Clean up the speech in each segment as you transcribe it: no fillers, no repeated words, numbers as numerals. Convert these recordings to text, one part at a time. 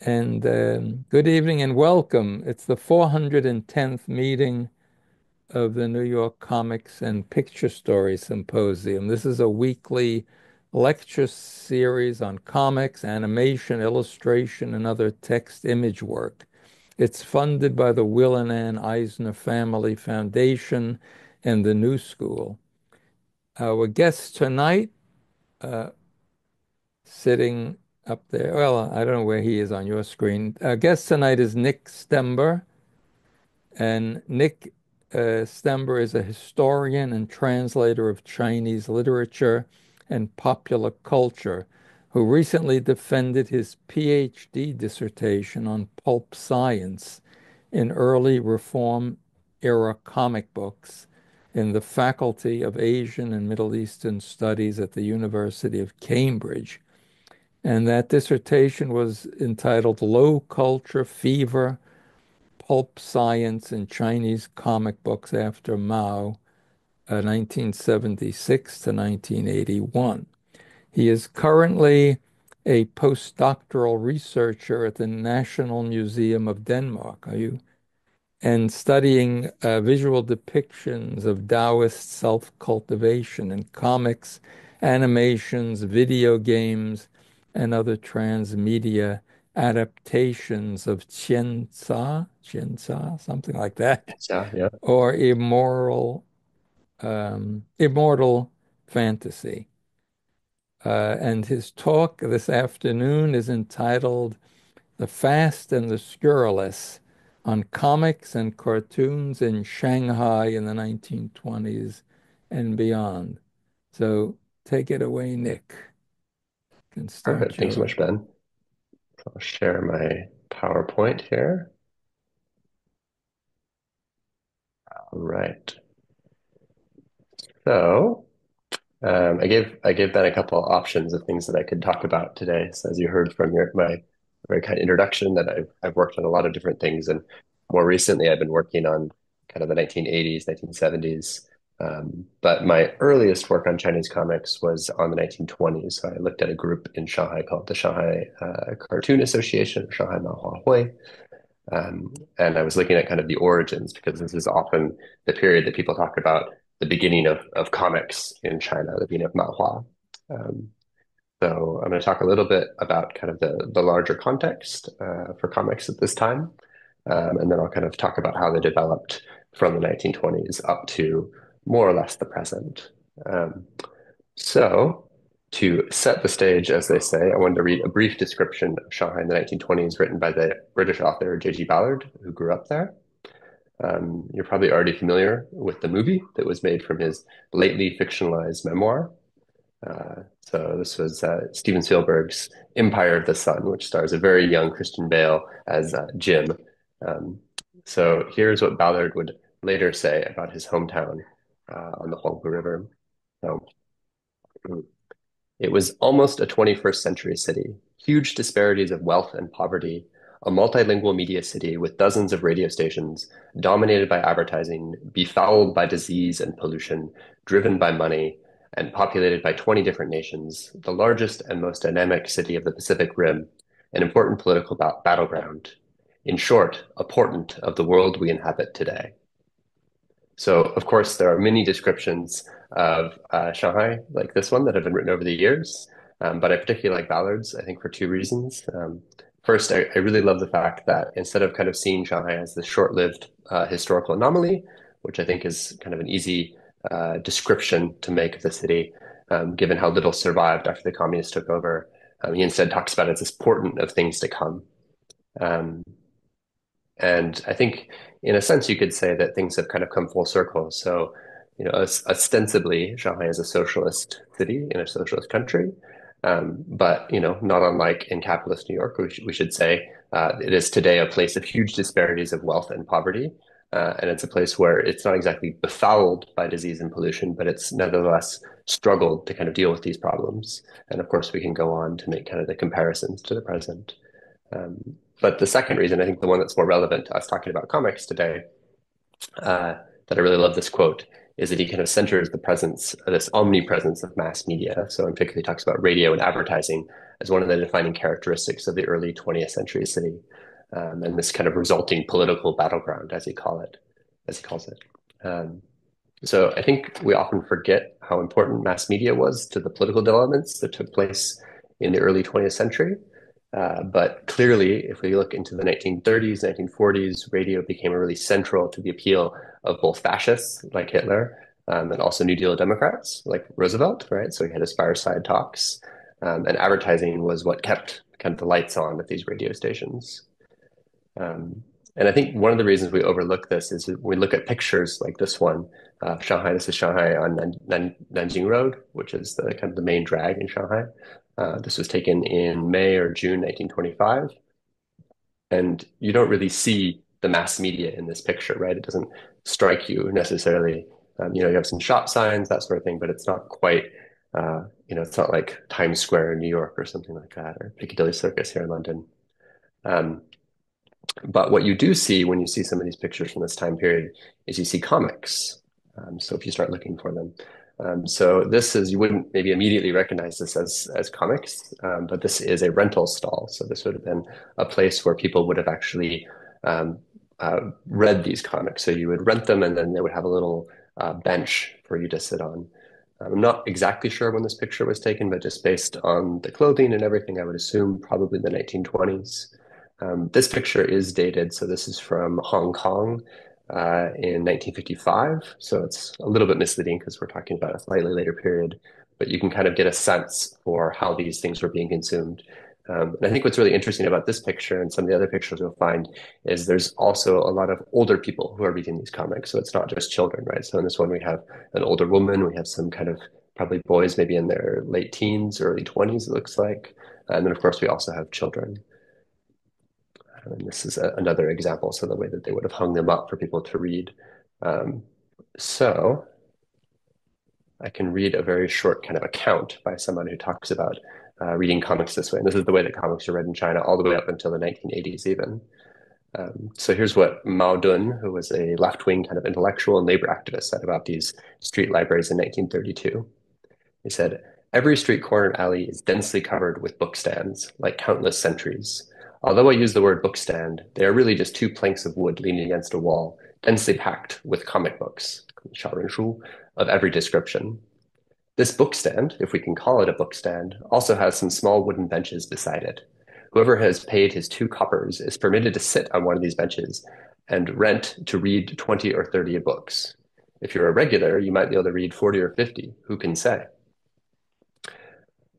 And good evening and welcome. It's the 410th meeting of the New York Comics and Picture-story Symposium. This is a weekly lecture series on comics, animation, illustration, and other text image work. It's funded by the Will and Ann Eisner Family Foundation and the New School. Our guest tonight, uh, sitting up there, well, I don't know where he is on your screen. Our guest tonight is Nick Stember. And Nick Stember is a historian and translator of Chinese literature and popular culture who recently defended his PhD dissertation on pulp science in early Reform era comic books in the Faculty of Asian and Middle Eastern Studies at the University of Cambridge. And that dissertation was entitled Low Culture Fever, Pulp Science in Chinese Comic Books After Mao, 1976 to 1981. He is currently a postdoctoral researcher at the National Museum of Denmark. Are you? And studying visual depictions of Taoist self-cultivation in comics, animations, video games, and other transmedia adaptations of something like that, Yeah. or immortal fantasy. And his talk this afternoon is entitled The Fast and the Scurrilous on Comics and Cartoons in Shanghai in the 1920s and beyond. So take it away, Nick. You can start Perfect. Thanks so your. much, Ben. I'll share my PowerPoint here. All right. So I gave Ben a couple options of things that I could talk about today. So as you heard from my very kind introduction, that I've worked on a lot of different things, and more recently I've been working on kind of the 1980s, 1970s. But my earliest work on Chinese comics was on the 1920s. So I looked at a group in Shanghai called the Shanghai Cartoon Association, or Shanghai Manhua. And I was looking at kind of the origins because this is often the period that people talk about the beginning of comics in China, the beginning of manhua. Um, so I'm going to talk a little bit about kind of the larger context for comics at this time, and then I'll kind of talk about how they developed from the 1920s up to more or less the present. Um, so, to set the stage, as they say, I wanted to read a brief description of Shanghai in the 1920s written by the British author J.G. Ballard, who grew up there. You're probably already familiar with the movie that was made from his lately fictionalized memoir. So this was Steven Spielberg's Empire of the Sun, which stars a very young Christian Bale as Jim. Um, so here's what Ballard would later say about his hometown on the Huangpu River. So, it was almost a 21st century city, huge disparities of wealth and poverty, a multilingual media city with dozens of radio stations, dominated by advertising, befouled by disease and pollution, driven by money, and populated by 20 different nations, the largest and most dynamic city of the Pacific Rim, an important political battleground. In short, a portent of the world we inhabit today. So, of course, there are many descriptions of Shanghai like this one that have been written over the years, but I particularly like Ballard's, I think, for two reasons. First, I really love the fact that instead of kind of seeing Shanghai as this short-lived historical anomaly, which I think is kind of an easy description to make of the city, given how little survived after the communists took over, he instead talks about it as this portent of things to come. Um, and I think, in a sense, you could say that things have kind of come full circle. So, ostensibly, Shanghai is a socialist city in a socialist country. But, not unlike in capitalist New York, we should say, it is today a place of huge disparities of wealth and poverty. And it's a place where it's not exactly befouled by disease and pollution, but it's nevertheless struggled to kind of deal with these problems. And of course, we can go on to make kind of the comparisons to the present. Um, but the second reason, I think the one that's more relevant to us talking about comics today, that I really love this quote, is that he kind of centers the presence, this omnipresence of mass media. So in particular, he talks about radio and advertising as one of the defining characteristics of the early 20th century city, and this kind of resulting political battleground, as he calls it. Um, so I think we often forget how important mass media was to the political developments that took place in the early 20th century. But clearly, if we look into the 1930s, 1940s, radio became really central to the appeal of both fascists like Hitler, and also New Deal Democrats like Roosevelt, right? So he had his fireside talks, and advertising was what kept kind of the lights on at these radio stations. Um, and I think one of the reasons we overlook this is we look at pictures like this one, Shanghai. This is Shanghai on Nanjing Road, which is the kind of the main drag in Shanghai. This was taken in May or June 1925, and you don't really see the mass media in this picture, right? It doesn't strike you necessarily. You have some shop signs, that sort of thing, but it's not quite, it's not like Times Square in New York or something like that, or Piccadilly Circus here in London. Um, but what you do see when you see some of these pictures from this time period is you see comics. So if you start looking for them. So this is, you wouldn't maybe immediately recognize this as comics, but this is a rental stall. So this would have been a place where people would have actually um, read these comics. So you would rent them and then they would have a little bench for you to sit on. I'm not exactly sure when this picture was taken, but just based on the clothing and everything, I would assume probably the 1920s. This picture is dated, so this is from Hong Kong in 1955. So it's a little bit misleading because we're talking about a slightly later period, but you can kind of get a sense for how these things were being consumed. And I think what's really interesting about this picture and some of the other pictures you'll find is there's also a lot of older people who are reading these comics. So it's not just children, right? So in this one, we have an older woman, we have some kind of probably boys, maybe in their late teens, early 20s, it looks like. And then, of course, we also have children. And this is another example, so the way that they would have hung them up for people to read. Um, so I can read a very short kind of account by someone who talks about reading comics this way. And this is the way that comics are read in China all the way up until the 1980s even. So here's what Mao Dun, who was a left-wing kind of intellectual and labor activist, said about these street libraries in 1932. He said, "Every street corner and alley is densely covered with book stands, like countless sentries. Although I use the word book stand, they are really just two planks of wood leaning against a wall, densely packed with comic books, 小人书, of every description. This book stand, if we can call it a book stand, also has some small wooden benches beside it. Whoever has paid his 2 coppers is permitted to sit on one of these benches and rent to read 20 or 30 books. If you're a regular, you might be able to read 40 or 50. Who can say?"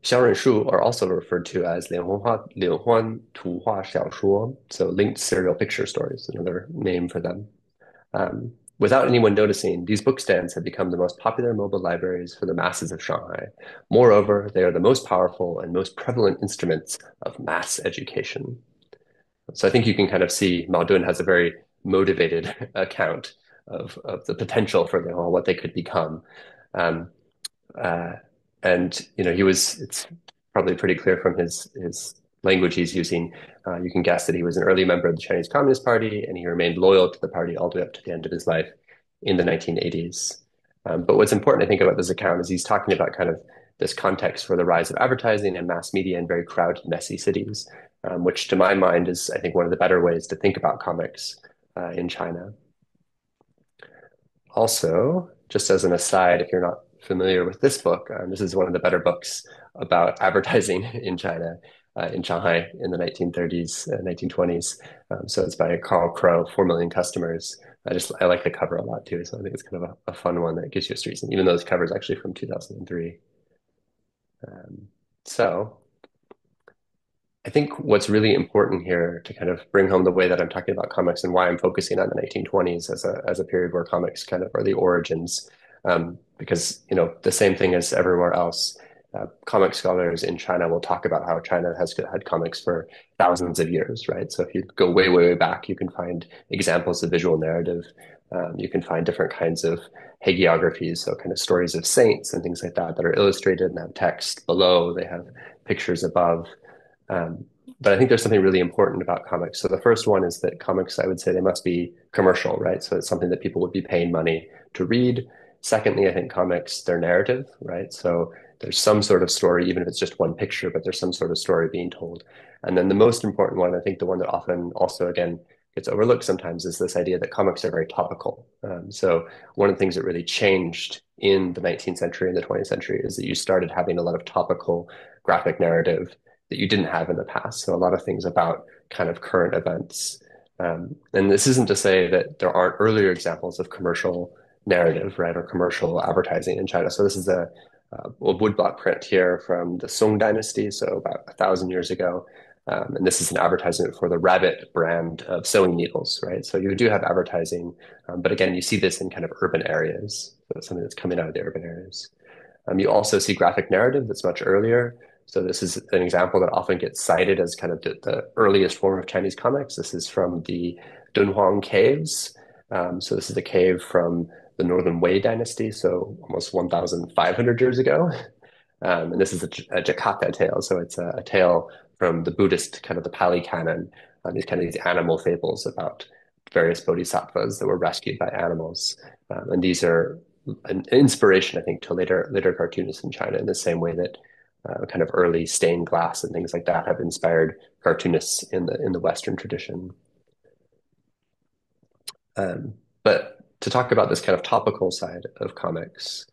Xiaorenshu are also referred to as lianhuanhua tuhua xiaoshuo, so linked serial picture stories, another name for them. Without anyone noticing, these book stands have become the most popular mobile libraries for the masses of Shanghai. Moreover, they are the most powerful and most prevalent instruments of mass education. So I think you can kind of see Mao Dun has a very motivated account of the potential for what they could become. Um, uh, and it's probably pretty clear from his language he's using. You can guess that he was an early member of the Chinese Communist Party, and he remained loyal to the party all the way up to the end of his life in the 1980s. But what's important, I think, about this account is he's talking about kind of this context for the rise of advertising and mass media in very crowded, messy cities, which to my mind is, I think, one of the better ways to think about comics in China. Also, just as an aside, if you're not familiar with this book, this is one of the better books about advertising in China, in Shanghai in the 1930s, 1920s. So it's by Carl Crow, 4 Million Customers. I like the cover a lot too. So I think it's kind of a fun one that gives you a street scene, even though this cover is actually from 2003. Um, so I think what's really important here to kind of bring home the way that I'm talking about comics and why I'm focusing on the 1920s as a period where comics kind of are the origins, because the same thing as everywhere else, comic scholars in China will talk about how China has had comics for thousands of years, right? So if you go way, way, way back, you can find examples of visual narrative. You can find different kinds of hagiographies, so kind of stories of saints and things like that that are illustrated and have text below. They have pictures above. Um, but I think there's something really important about comics. So the first one is that comics, I would say they must be commercial, right? So it's something that people would be paying money to read. Secondly, I think comics, they're narrative, right? So there's some sort of story, even if it's just one picture, but there's some sort of story being told. And then the most important one, I think the one that often also, again, gets overlooked sometimes is this idea that comics are very topical. So one of the things that really changed in the 19th century and the 20th century is that you started having a lot of topical graphic narrative that you didn't have in the past. So a lot of things about kind of current events. And this isn't to say that there aren't earlier examples of commercial narrative, right, or commercial advertising in China. So this is a woodblock print here from the Song Dynasty, so about 1,000 years ago. And this is an advertisement for the Rabbit brand of sewing needles, right? So you do have advertising, but again, you see this in kind of urban areas. So it's something that's coming out of the urban areas. You also see graphic narrative that's much earlier. So this is an example that often gets cited as kind of the earliest form of Chinese comics. This is from the Dunhuang caves. So this is a cave from the Northern Wei dynasty, so almost 1,500 years ago. And this is a Jataka tale. So it's a tale from the Buddhist, kind of the Pali Canon, these kind of these animal fables about various bodhisattvas that were rescued by animals. And these are an inspiration, I think, to later cartoonists in China in the same way that kind of early stained glass and things like that have inspired cartoonists in the Western tradition. But to talk about this kind of topical side of comics,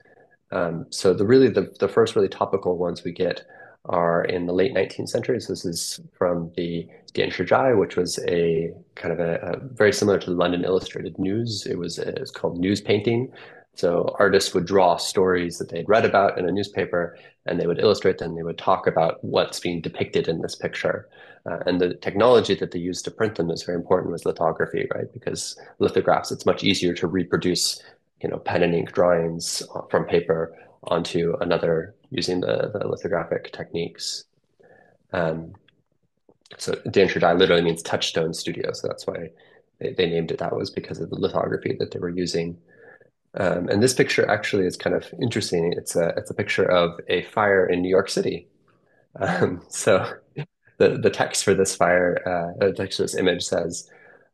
so the first really topical ones we get are in the late 19th century. So this is from the Dianshijai, which was a kind of a very similar to London Illustrated News. It's called news painting. So artists would draw stories that they'd read about in a newspaper, and they would illustrate them. They would talk about what's being depicted in this picture. And the technology that they used to print them is very important was lithography, right? Because lithographs, it's much easier to reproduce pen and ink drawings from paper onto another using the lithographic techniques. Um, so Dianshijai literally means touchstone studio, so that's why they named it that was because of the lithography that they were using. And this picture actually is kind of interesting. It's a picture of a fire in New York City. So the text for this the text for this image says,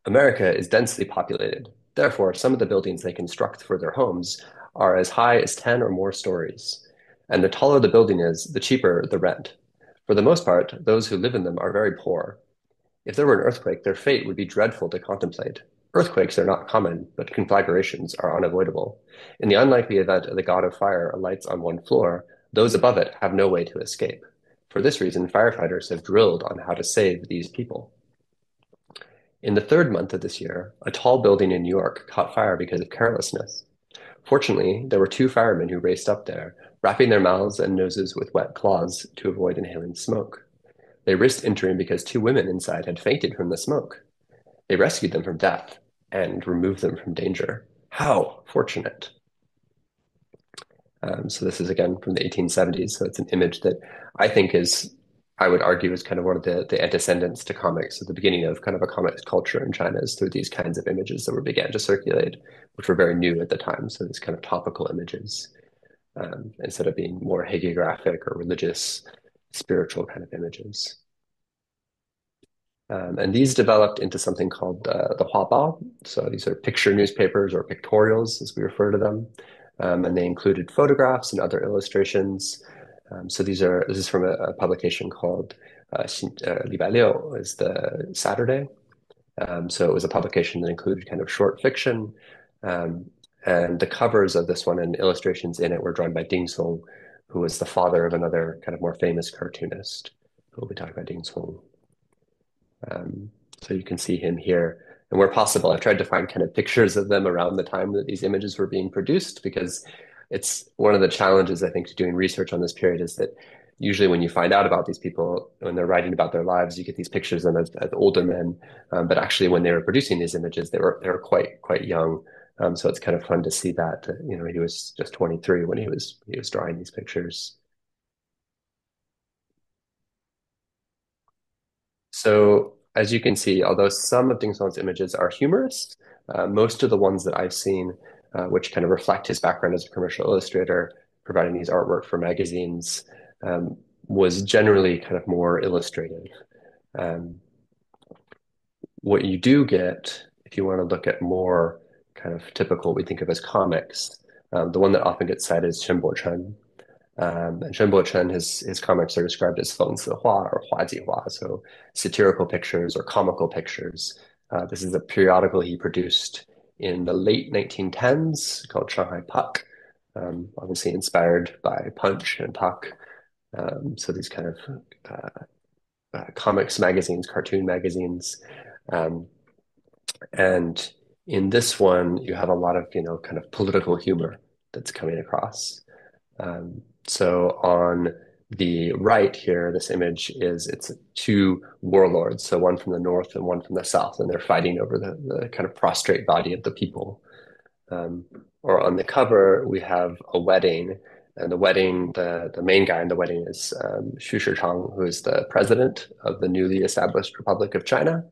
America is densely populated. Therefore, some of the buildings they construct for their homes are as high as 10 or more stories. And the taller the building is, the cheaper the rent. For the most part, those who live in them are very poor. If there were an earthquake, their fate would be dreadful to contemplate. Earthquakes are not common, but conflagrations are unavoidable. In the unlikely event the god of fire alights on one floor, those above it have no way to escape. For this reason, firefighters have drilled on how to save these people. In the third month of this year, a tall building in New York caught fire because of carelessness. Fortunately, there were two firemen who raced up there, wrapping their mouths and noses with wet cloths to avoid inhaling smoke. They risked entering because two women inside had fainted from the smoke. They rescued them from death and removed them from danger. How fortunate. So this is again from the 1870s. So it's an image that I think I would argue, is kind of one of the antecedents to comics at the beginning of kind of a comics culture in China is through these kinds of images that were began to circulate, which were very new at the time. So these kind of topical images, instead of being more hagiographic or religious, spiritual kind of images. And these developed into something called the huabao. So these are picture newspapers or pictorials, as we refer to them. And they included photographs and other illustrations. So this is from a publication called Li Bai Liu, is the Saturday. So it was a publication that included kind of short fiction. Um, and the covers of this one and illustrations in it were drawn by Ding Song, who was the father of another kind of more famous cartoonist. We'll be talking about Ding Song. Um, so you can see him here. And where possible, I've tried to find kind of pictures of them around the time that these images were being produced, because it's one of the challenges, I think, to doing research on this period is that usually when you find out about these people, when they're writing about their lives, you get these pictures of them as older men. But actually, when they were producing these images, they were quite young. So it's kind of fun to see that, he was just 23 when he was drawing these pictures. So as you can see, although some of Ding Song's images are humorous, most of the ones that I've seen, which kind of reflect his background as a commercial illustrator, providing these artwork for magazines, um, was generally kind of more illustrative. Um, what you do get, if you want to look at more kind of typical, what we think of as comics, The one that often gets cited is Shenbo Chen. And Shenbo Chen, his comics are described as 讽刺画 or 滑稽画, so satirical pictures or comical pictures. This is a periodical he produced in the late 1910s called Shanghai Puck, obviously inspired by Punch and Puck. So these kind of comics magazines, cartoon magazines. Um, and in this one, you have a lot of, kind of political humor that's coming across. So on the right here, this image it's two warlords, so one from the north and one from the south, and they're fighting over the kind of prostrate body of the people. Um, or on the cover, we have a wedding, and the wedding, the main guy in the wedding is Xu Shichang, who is the president of the newly established Republic of China.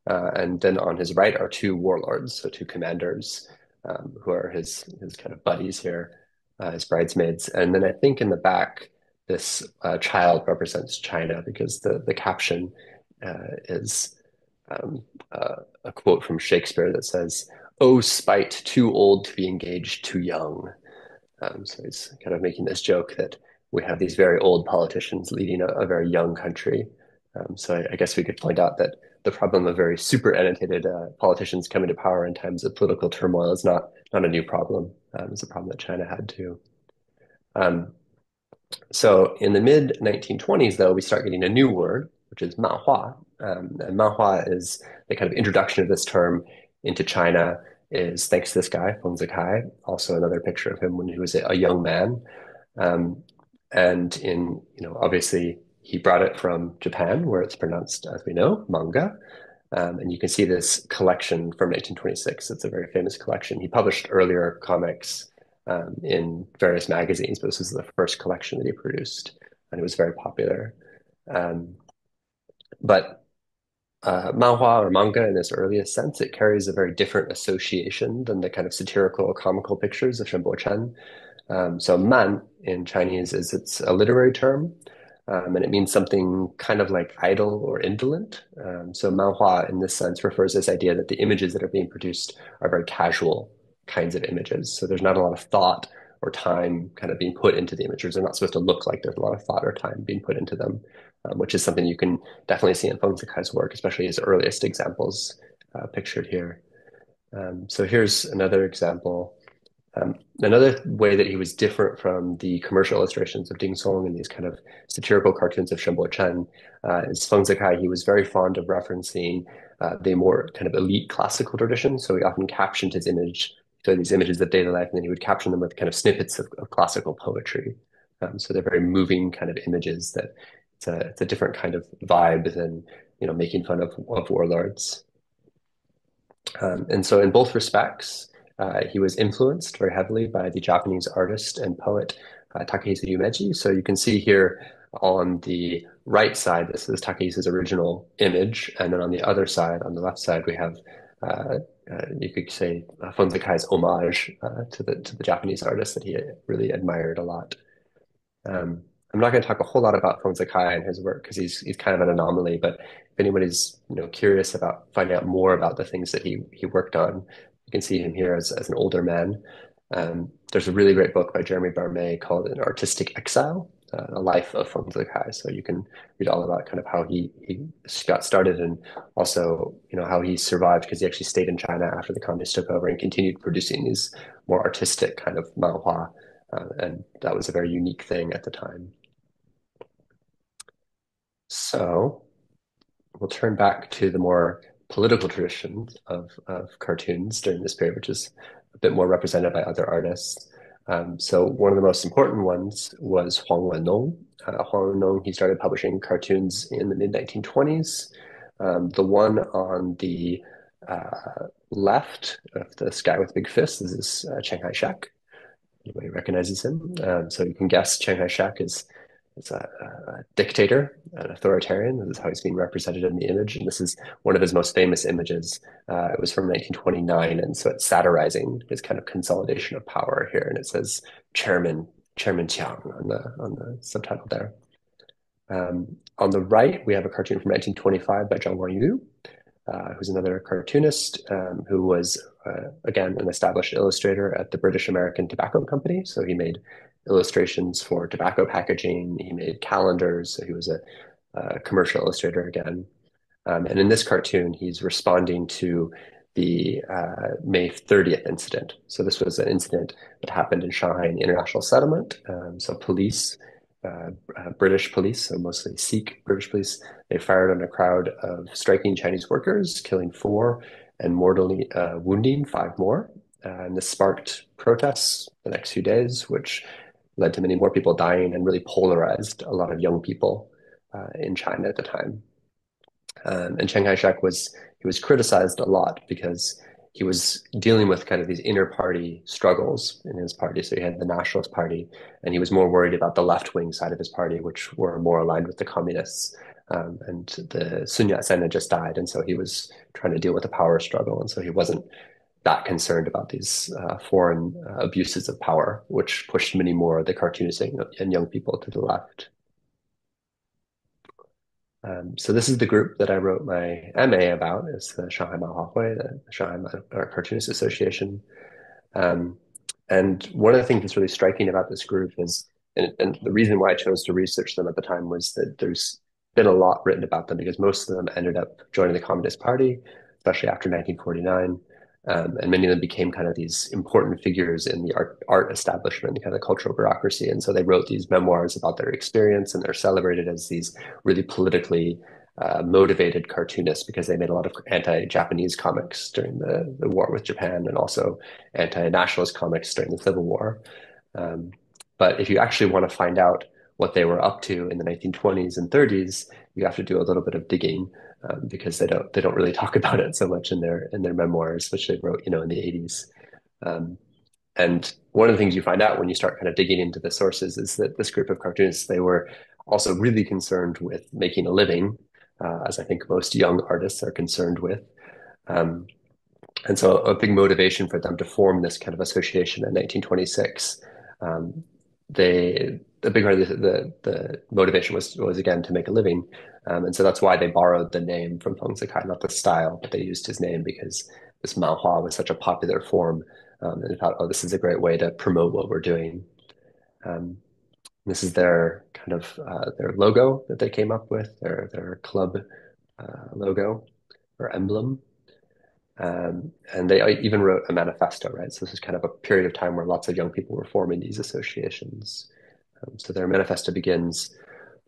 And then on his right are two warlords, so two commanders, who are his kind of buddies here, his bridesmaids. And then I think in the back, this child represents China because the caption is um, a quote from Shakespeare that says, "Oh, spite, too old to be engaged too young." So he's kind of making this joke that we have these very old politicians leading a very young country. So I guess we could point out that the problem of very super annotated politicians coming to power in times of political turmoil is not a new problem. It's a problem that China had too. Um, so in the mid 1920s, though, we start getting a new word, which is manhua. And manhua is the kind of introduction of this term into China is thanks to this guy, Feng Zikai, also another picture of him when he was a young man. Um, and obviously he brought it from Japan, where it's pronounced, as we know, manga. And you can see this collection from 1926. It's a very famous collection. He published earlier comics in various magazines, but this was the first collection that he produced, and it was very popular. Um, but manhua or manga in its earliest sense, it carries a very different association than the kind of satirical, comical pictures of Shenbo Chen. So man in Chinese is it's a literary term, and it means something kind of like idle or indolent. So manhua in this sense refers to this idea that the images that are being produced are very casual kinds of images. So there's not a lot of thought or time kind of being put into the images. They're not supposed to look like there's a lot of thought or time being put into them, which is something you can definitely see in Feng Zikai's work, especially his earliest examples pictured here. So here's another example. Another way that he was different from the commercial illustrations of Ding Song and these kind of satirical cartoons of Shenbo Chen is Feng Zikai. He was very fond of referencing the more kind of elite classical tradition. So he often captioned his image, so these images of daily life, and then he would caption them with kind of snippets of classical poetry. So they're very moving kind of images that it's a different kind of vibe than making fun of warlords. And so, in both respects, he was influenced very heavily by the Japanese artist and poet Takehisa Yumeji. So, you can see here on the right side, this is Takehisa's original image. And then on the other side, on the left side, we have, you could say, Feng Zikai's homage to the Japanese artist that he really admired a lot. Um, I'm not going to talk a whole lot about Feng Zikai and his work because he's kind of an anomaly. But if anybody's curious about finding out more about the things that he worked on, you can see him here as an older man. There's a really great book by Jeremy Barmé called An Artistic Exile, A Life of Feng Zikai. So you can read all about kind of how he got started and also how he survived because he actually stayed in China after the communists took over and continued producing these more artistic kind of manhua. And that was a very unique thing at the time. So we'll turn back to the more political traditions of cartoons during this period, which is a bit more represented by other artists. So one of the most important ones was Huang Wenong. Huang Wenong, he started publishing cartoons in the mid 1920s. The one on the left of the guy with big fists is Chiang Kai-shek. Anybody recognizes him? So you can guess Chiang Kai-shek is a dictator, an authoritarian. This is how he's being represented in the image. And this is one of his most famous images. It was from 1929. And so it's satirizing his kind of consolidation of power here. And it says Chairman Chiang on the subtitle there. On the right, we have a cartoon from 1925 by Zhang Guanyu. who's another cartoonist who was, again, an established illustrator at the British American Tobacco Company. So he made illustrations for tobacco packaging. He made calendars. So he was a commercial illustrator again. And in this cartoon, he's responding to the May 30th incident. So this was an incident that happened in Shanghai in the international settlement. So police, British police, so mostly Sikh British police, they fired on a crowd of striking Chinese workers, killing four and mortally wounding five more. And this sparked protests the next few days, which led to many more people dying and really polarized a lot of young people in China at the time. And Chiang Kai-shek was criticized a lot because he was dealing with kind of these inner party struggles in his party. So he had the Nationalist Party, and he was more worried about the left wing side of his party, which were more aligned with the communists. And the Sun Yat-sen had just died, and so he was trying to deal with the power struggle, and so he wasn't that concerned about these foreign abuses of power, which pushed many more of the cartoonists and young people to the left. So this is the group that I wrote my MA about. It's the Shanghai Manhua the Shanghai Cartoonist Association. Um, and one of the things that's really striking about this group is, and the reason why I chose to research them at the time was that there's been a lot written about them because most of them ended up joining the Communist Party, especially after 1949. And many of them became kind of these important figures in the art establishment, the kind of cultural bureaucracy. And so they wrote these memoirs about their experience, and they're celebrated as these really politically motivated cartoonists because they made a lot of anti-Japanese comics during the war with Japan and also anti-nationalist comics during the Civil War. Um, but if you actually want to find out what they were up to in the 1920s and 30s, you have to do a little bit of digging because they don't really talk about it so much in their memoirs, which they wrote, in the 80s. Um, and one of the things you find out when you start kind of digging into the sources is that this group of cartoonists, they were also really concerned with making a living, as I think most young artists are concerned with. Um, and so a big motivation for them to form this kind of association in 1926, um, a big part of the motivation was again to make a living. And so that's why they borrowed the name from Feng Zikai, not the style, but they used his name because this manhua was such a popular form. And they thought, oh, this is a great way to promote what we're doing. Um, this is their kind of their logo that they came up with, their club logo or emblem. And they even wrote a manifesto, right? So this is kind of a period of time where lots of young people were forming these associations. So their manifesto begins,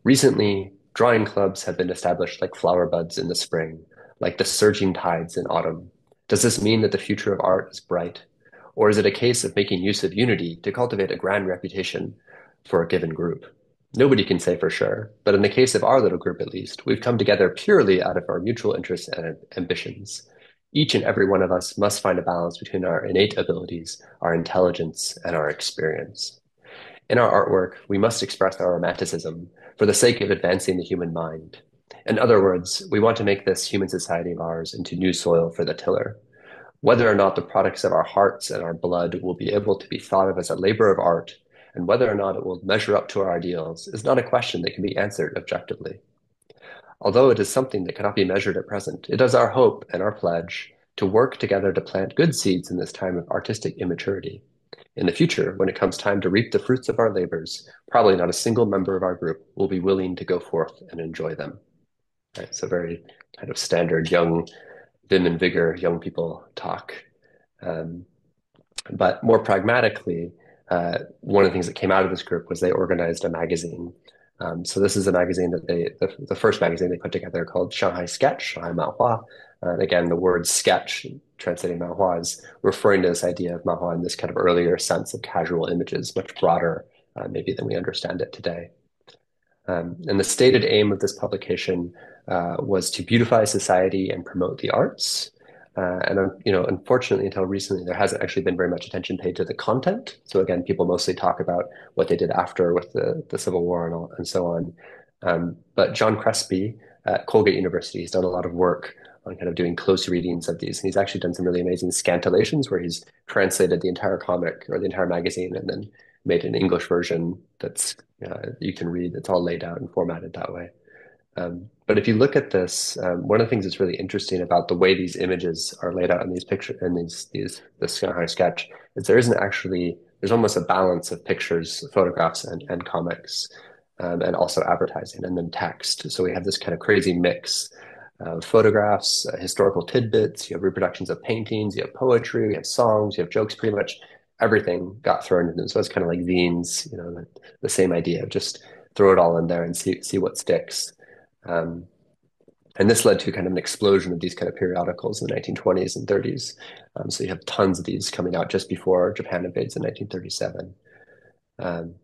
recently, drawing clubs have been established like flower buds in the spring, like the surging tides in autumn. Does this mean that the future of art is bright? Or is it a case of making use of unity to cultivate a grand reputation for a given group? Nobody can say for sure, but in the case of our little group at least, we've come together purely out of our mutual interests and ambitions. Each and every one of us must find a balance between our innate abilities, our intelligence, and our experience. In our artwork, we must express our romanticism for the sake of advancing the human mind. In other words, we want to make this human society of ours into new soil for the tiller. Whether or not the products of our hearts and our blood will be able to be thought of as a labor of art, and whether or not it will measure up to our ideals, is not a question that can be answered objectively. Although it is something that cannot be measured at present, it is our hope and our pledge to work together to plant good seeds in this time of artistic immaturity. In the future, when it comes time to reap the fruits of our labors, probably not a single member of our group will be willing to go forth and enjoy them. Right? So very kind of standard young vim and vigor young people talk. Um, but more pragmatically, one of the things that came out of this group was they organized a magazine. So this is a magazine that the first magazine they put together called Shanghai Sketch, Shanghai Manhua. And again, the word sketch, translating manhua, is referring to this idea of manhua in this kind of earlier sense of casual images, much broader maybe than we understand it today. And the stated aim of this publication was to beautify society and promote the arts. Unfortunately, until recently, there hasn't actually been very much attention paid to the content. So again, people mostly talk about what they did after with the Civil War and so on. But John Crespi at Colgate University has done a lot of work on kind of doing close readings of these. And he's actually done some really amazing scantillations where he's translated the entire comic or the entire magazine and then made an English version that's you can read. It's all laid out and formatted that way. But if you look at this, one of the things that's really interesting about the way these images are laid out in these pictures in these the Shanghai sketch is there isn't actually there's almost a balance of pictures, photographs, and comics, and also advertising, and then text. So we have this kind of crazy mix of photographs, historical tidbits. You have reproductions of paintings, you have poetry, you have songs, you have jokes. Pretty much everything got thrown in. So it's kind of like zines, the same idea of just throw it all in there and see what sticks. Um, and this led to kind of an explosion of these kind of periodicals in the 1920s and 30s. So you have tons of these coming out just before Japan invades in 1937. Um,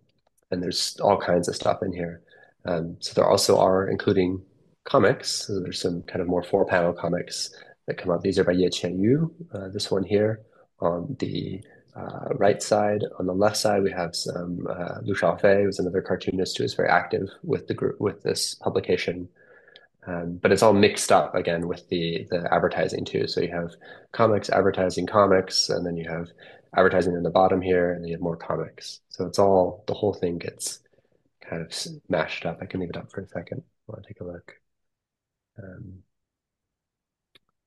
and there's all kinds of stuff in here. So there also are, including comics. So there's some kind of more four-panel comics that come out. These are by Ye Qianyu. This one here on the right side. On the left side, we have some Lu Shaofei, who's another cartoonist who is very active with the group with this publication. But it's all mixed up again with the advertising too. So you have comics, advertising comics, and then you have advertising in the bottom here, and then you have more comics. So it's all the whole thing gets kind of mashed up. I can leave it up for a second. I want to take a look. Um,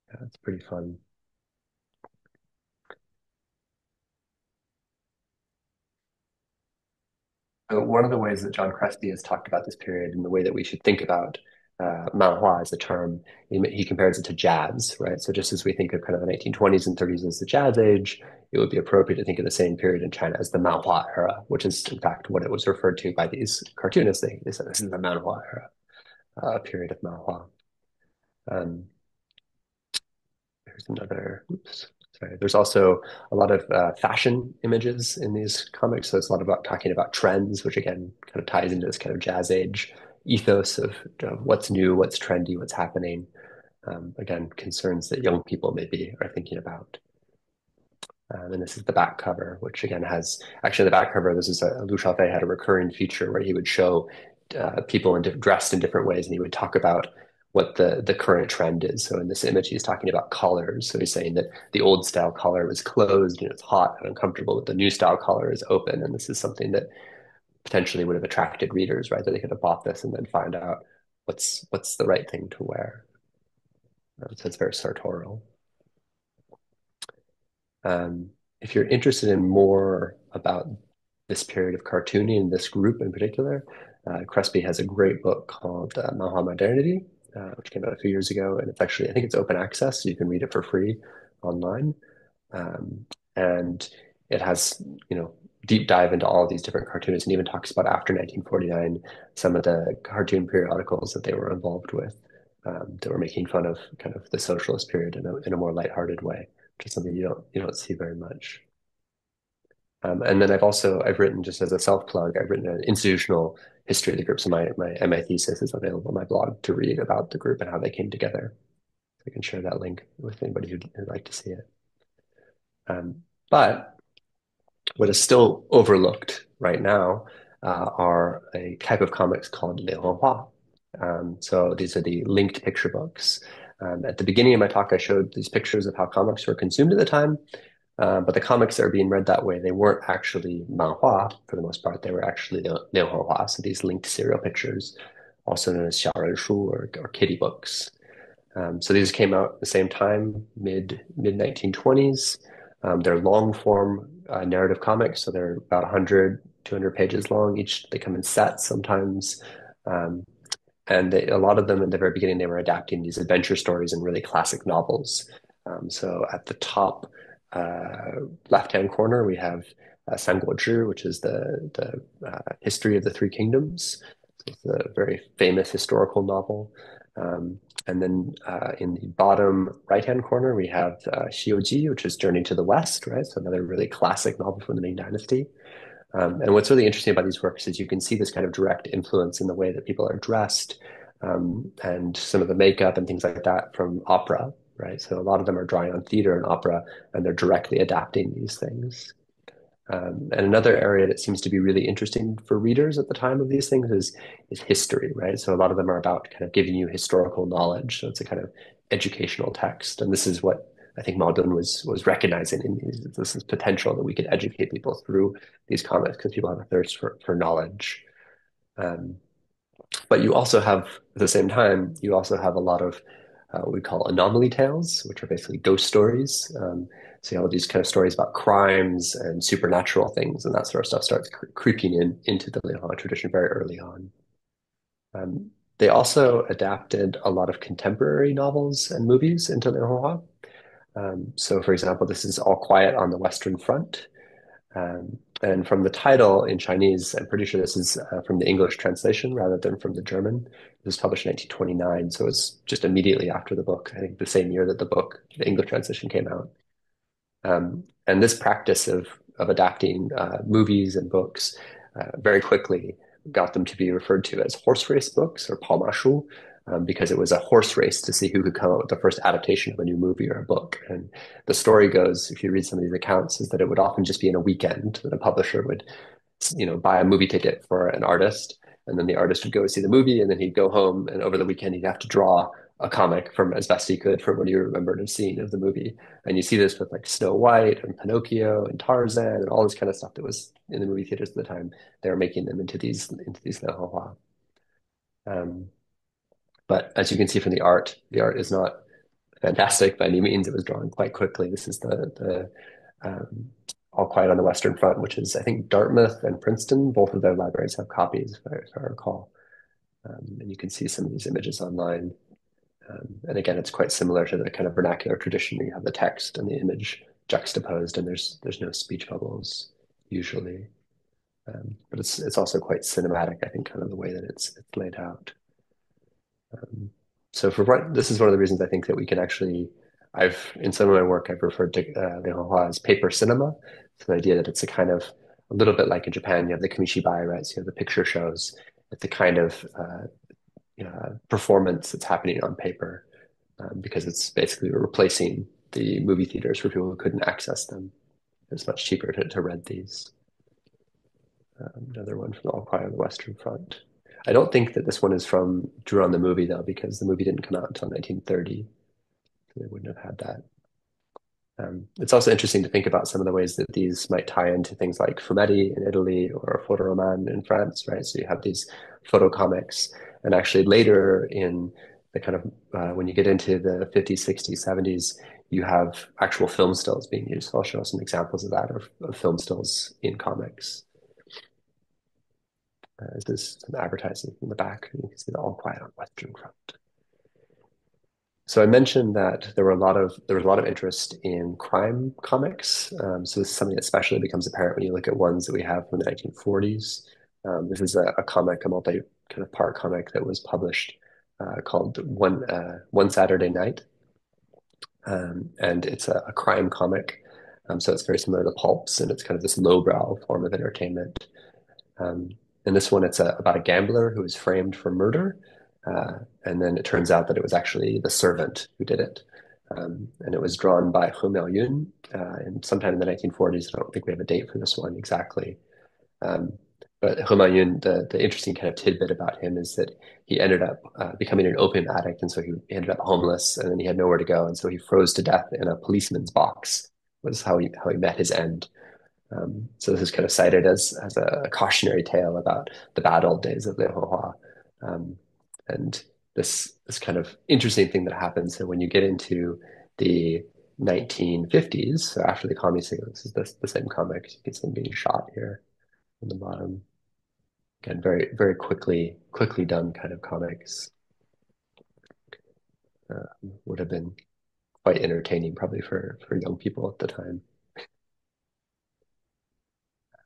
yeah, it's pretty fun. One of the ways that John Crespi has talked about this period and the way that we should think about manhua as a term, he compares it to jazz, right? So just as we think of kind of the 1920s and 30s as the jazz age, it would be appropriate to think of the same period in China as the manhua era, which is in fact what it was referred to by these cartoonists. They said this is the manhua era, period of manhua. Um, There's another, oops, sorry. There's also a lot of fashion images in these comics. So it's a lot about talking about trends, which again kind of ties into this kind of jazz age ethos of what's new, what's trendy, what's happening. Again, concerns that young people maybe are thinking about. And this is the back cover, which again has actually the back cover. This is Lu Shaofei had a recurring feature where he would show people dressed in different ways, and he would talk about what the current trend is. So in this image, he's talking about collars. So he's saying that the old style collar was closed and it's hot and uncomfortable, but the new style collar is open. And this is something that potentially would have attracted readers, right? That they could have bought this and then find out what's the right thing to wear. So it's very sartorial. Um, if you're interested in more about this period of cartooning and this group in particular, Crespi has a great book called Manhua Modernity, which came out a few years ago, and it's actually I think it's open access, so you can read it for free online. Um, and it has deep dive into all of these different cartoonists, and even talks about after 1949 some of the cartoon periodicals that they were involved with that were making fun of kind of the socialist period in a more lighthearted way, which is something you don't see very much. And then I've written just as a self plug, I've written an institutional history of the group. So my MA thesis is available on my blog to read about the group and how they came together. I can share that link with anybody who'd like to see it. But what is still overlooked right now are a type of comics called lianhuanhua. So these are the linked picture books. At the beginning of my talk, I showed these pictures of how comics were consumed at the time. But the comics that are being read that way, they weren't actually manhua for the most part. They were actually lianhuanhua, so these linked serial pictures, also known as xiaorenshu or kiddie books. So these came out at the same time, mid 1920s. They're long form narrative comics, so they're about 100, 200 pages long each. They come in sets sometimes. Um, and a lot of them in the very beginning, they were adapting these adventure stories and really classic novels. So at the top left-hand corner, we have Sanguozhi, which is the history of the Three Kingdoms. So it's a very famous historical novel. And then in the bottom right-hand corner, we have Xiuji, which is Journey to the West, right? So another really classic novel from the Ming Dynasty. And what's really interesting about these works is you can see this kind of direct influence in the way that people are dressed and some of the makeup and things like that from opera, right? So a lot of them are drawing on theater and opera, and they're directly adapting these things. And another area that seems to be really interesting for readers at the time of these things is history, right? So a lot of them are about kind of giving you historical knowledge. So it's a kind of educational text, and this is what I think Mao was recognizing in these. This is potential that we could educate people through these comics because people have a thirst for knowledge. Um, But you also have, at the same time, you also have a lot of what we call anomaly tales, which are basically ghost stories. So you have all these kind of stories about crimes and supernatural things, and that sort of stuff starts creeping in into the lianhua tradition very early on. They also adapted a lot of contemporary novels and movies into lianhua. So, for example, this is All Quiet on the Western Front. And from the title in Chinese, I'm pretty sure this is from the English translation rather than from the German. It was published in 1929, so it's just immediately after the book, I think the same year that the book, the English translation came out. And this practice of adapting movies and books very quickly got them to be referred to as horse race books or palmashu, because it was a horse race to see who could come up with the first adaptation of a new movie or a book. And the story goes, if you read some of these accounts, is that it would often just be in a weekend that a publisher would, buy a movie ticket for an artist, and then the artist would go see the movie, and then he'd go home, and over the weekend he'd have to draw a comic from as best he could from what he remembered of seeing of the movie. And you see this with like Snow White and Pinocchio and Tarzan and all this kind of stuff that was in the movie theaters at the time. They were making them into these lianhua. Um, but as you can see from the art is not fantastic by any means. It was drawn quite quickly. This is the All Quiet on the Western Front, which is I think Dartmouth and Princeton. Both of their libraries have copies, if I recall. And you can see some of these images online. And again, it's quite similar to the kind of vernacular tradition. You have the text and the image juxtaposed, and there's no speech bubbles usually. But it's also quite cinematic, I think, kind of the way that it's laid out. Um, so for what this is one of the reasons I think that we can actually, I've in some of my work I've referred to lianhua as paper cinema. So the idea that it's a kind of a little bit like in Japan, you have the kamishibai, right? So you have the picture shows. It's a kind of performance that's happening on paper, because it's basically replacing the movie theaters for people who couldn't access them. It's much cheaper to rent these. Another one from All Quiet on the Western Front. I don't think that this one is from Drew on the movie though, because the movie didn't come out until 1930, so they wouldn't have had that. It's also interesting to think about some of the ways that these might tie into things like fumetti in Italy or photoroman in France, right? So you have these photo comics, and actually later in the kind of when you get into the 50s, 60s, 70s, you have actual film stills being used. So I'll show some examples of that of film stills in comics. This is some advertising in the back. You can see the All Quiet on Western Front. So I mentioned that there was a lot of interest in crime comics. So this is something that especially becomes apparent when you look at ones that we have from the 1940s. This is a comic, a multi kind of part comic that was published called One Saturday Night, and it's a crime comic. So it's very similar to pulps, and it's kind of this lowbrow form of entertainment. Um, in this one, it's about a gambler who is framed for murder. And then it turns out that it was actually the servant who did it. And it was drawn by He Miao-yun and sometime in the 1940s. I don't think we have a date for this one exactly. Um, but He Miao-yun, the interesting kind of tidbit about him is that he ended up becoming an opium addict. And so he ended up homeless, and then he had nowhere to go. And so he froze to death in a policeman's box, was how he met his end. So this is kind of cited as a cautionary tale about the bad old days of lianhua. Um, and this kind of interesting thing that happens. So when you get into the 1950s, so after the communist, this is the same comic. You can see him being shot here on the bottom. Again, very very quickly done kind of comics. Would have been quite entertaining probably for young people at the time.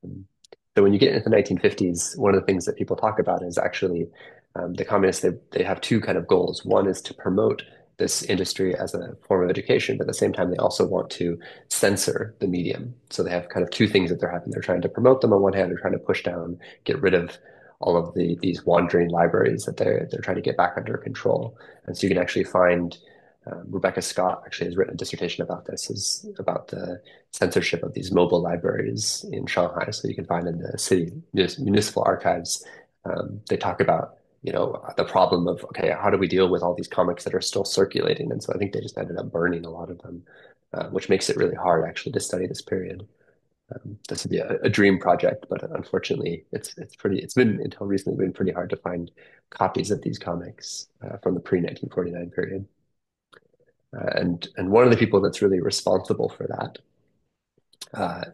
Um, So when you get into the 1950s, one of the things that people talk about is actually the communists, they have two kind of goals. One is to promote this industry as a form of education, but at the same time, they also want to censor the medium. So they have kind of two things that they're having. They're trying to promote them on one hand, they're trying to push down, get rid of all of these wandering libraries that they're trying to get back under control. And so you can actually find Rebecca Scott actually has written a dissertation about this, is about the censorship of these mobile libraries in Shanghai. So you can find in the city municipal archives, they talk about, the problem of, okay, how do we deal with all these comics that are still circulating? And so I think they just ended up burning a lot of them, which makes it really hard actually to study this period. This would be a dream project, but unfortunately, it's been until recently been pretty hard to find copies of these comics from the pre-1949 period. And one of the people that's really responsible for that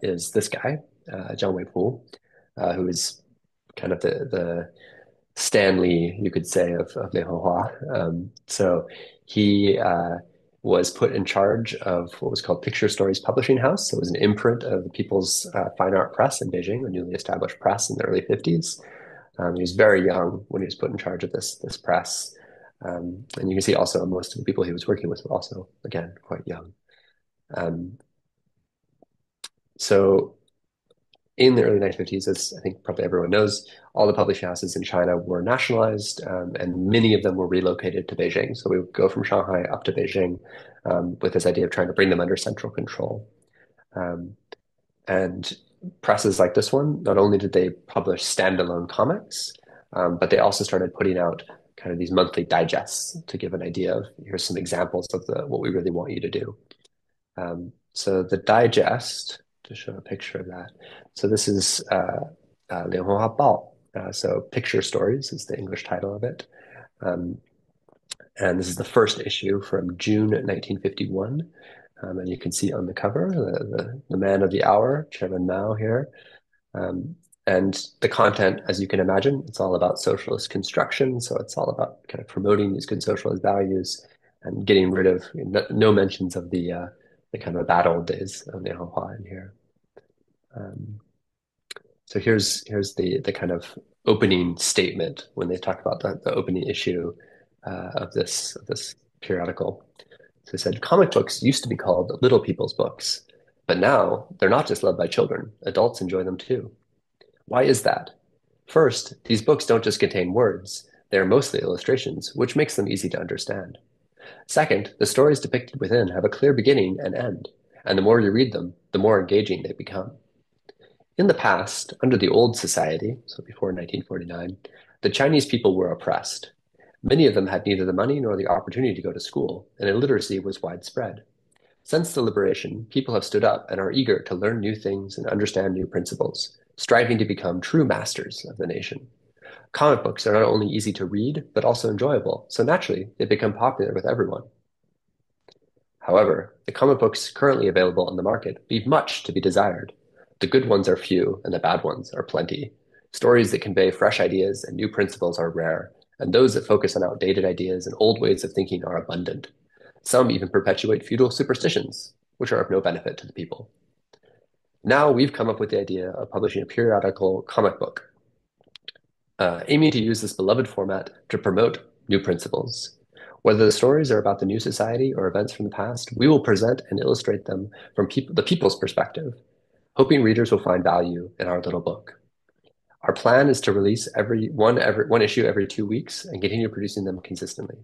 is this guy, Zhang Weipu, who is kind of the Stanley, you could say, of lianhuanhua. So he was put in charge of what was called Picture-story Publishing House. So it was an imprint of the People's Fine Art Press in Beijing, a newly established press in the early 50s. He was very young when he was put in charge of this press. And you can see also most of the people he was working with were also, again, quite young. Um, so in the early 1950s, as I think probably everyone knows, all the publishing houses in China were nationalized, and many of them were relocated to Beijing. So we would go from Shanghai up to Beijing with this idea of trying to bring them under central control. Um, and presses like this one, not only did they publish standalone comics, but they also started putting out kind of these monthly digests to give an idea of here's some examples of what we really want you to do. So the digest, to show a picture of that. So this is lianhuanhua Bao. So picture stories is the English title of it. Um, and this is the first issue from June 1951. And you can see on the cover the man of the hour, Chairman Mao here. Um, and the content, as you can imagine, it's all about socialist construction. So it's all about kind of promoting these good socialist values and getting rid of no mentions of the kind of bad old days of Lianhuanhua in here. Um, so here's the kind of opening statement when they talk about the opening issue of this periodical. So they said comic books used to be called little people's books, but now they're not just loved by children. Adults enjoy them too. Why is that? First, these books don't just contain words, they are mostly illustrations, which makes them easy to understand. Second, the stories depicted within have a clear beginning and end, and the more you read them, the more engaging they become. In the past, under the old society, so before 1949, the Chinese people were oppressed. Many of them had neither the money nor the opportunity to go to school, and illiteracy was widespread. Since the liberation, people have stood up and are eager to learn new things and understand new principles, striving to become true masters of the nation. Comic books are not only easy to read, but also enjoyable, so naturally, they become popular with everyone. However, the comic books currently available on the market leave much to be desired. The good ones are few, and the bad ones are plenty. Stories that convey fresh ideas and new principles are rare, and those that focus on outdated ideas and old ways of thinking are abundant. Some even perpetuate feudal superstitions, which are of no benefit to the people. Now we've come up with the idea of publishing a periodical comic book, aiming to use this beloved format to promote new principles. Whether the stories are about the new society or events from the past, we will present and illustrate them from the people's perspective, hoping readers will find value in our little book. Our plan is to release one issue every 2 weeks and continue producing them consistently.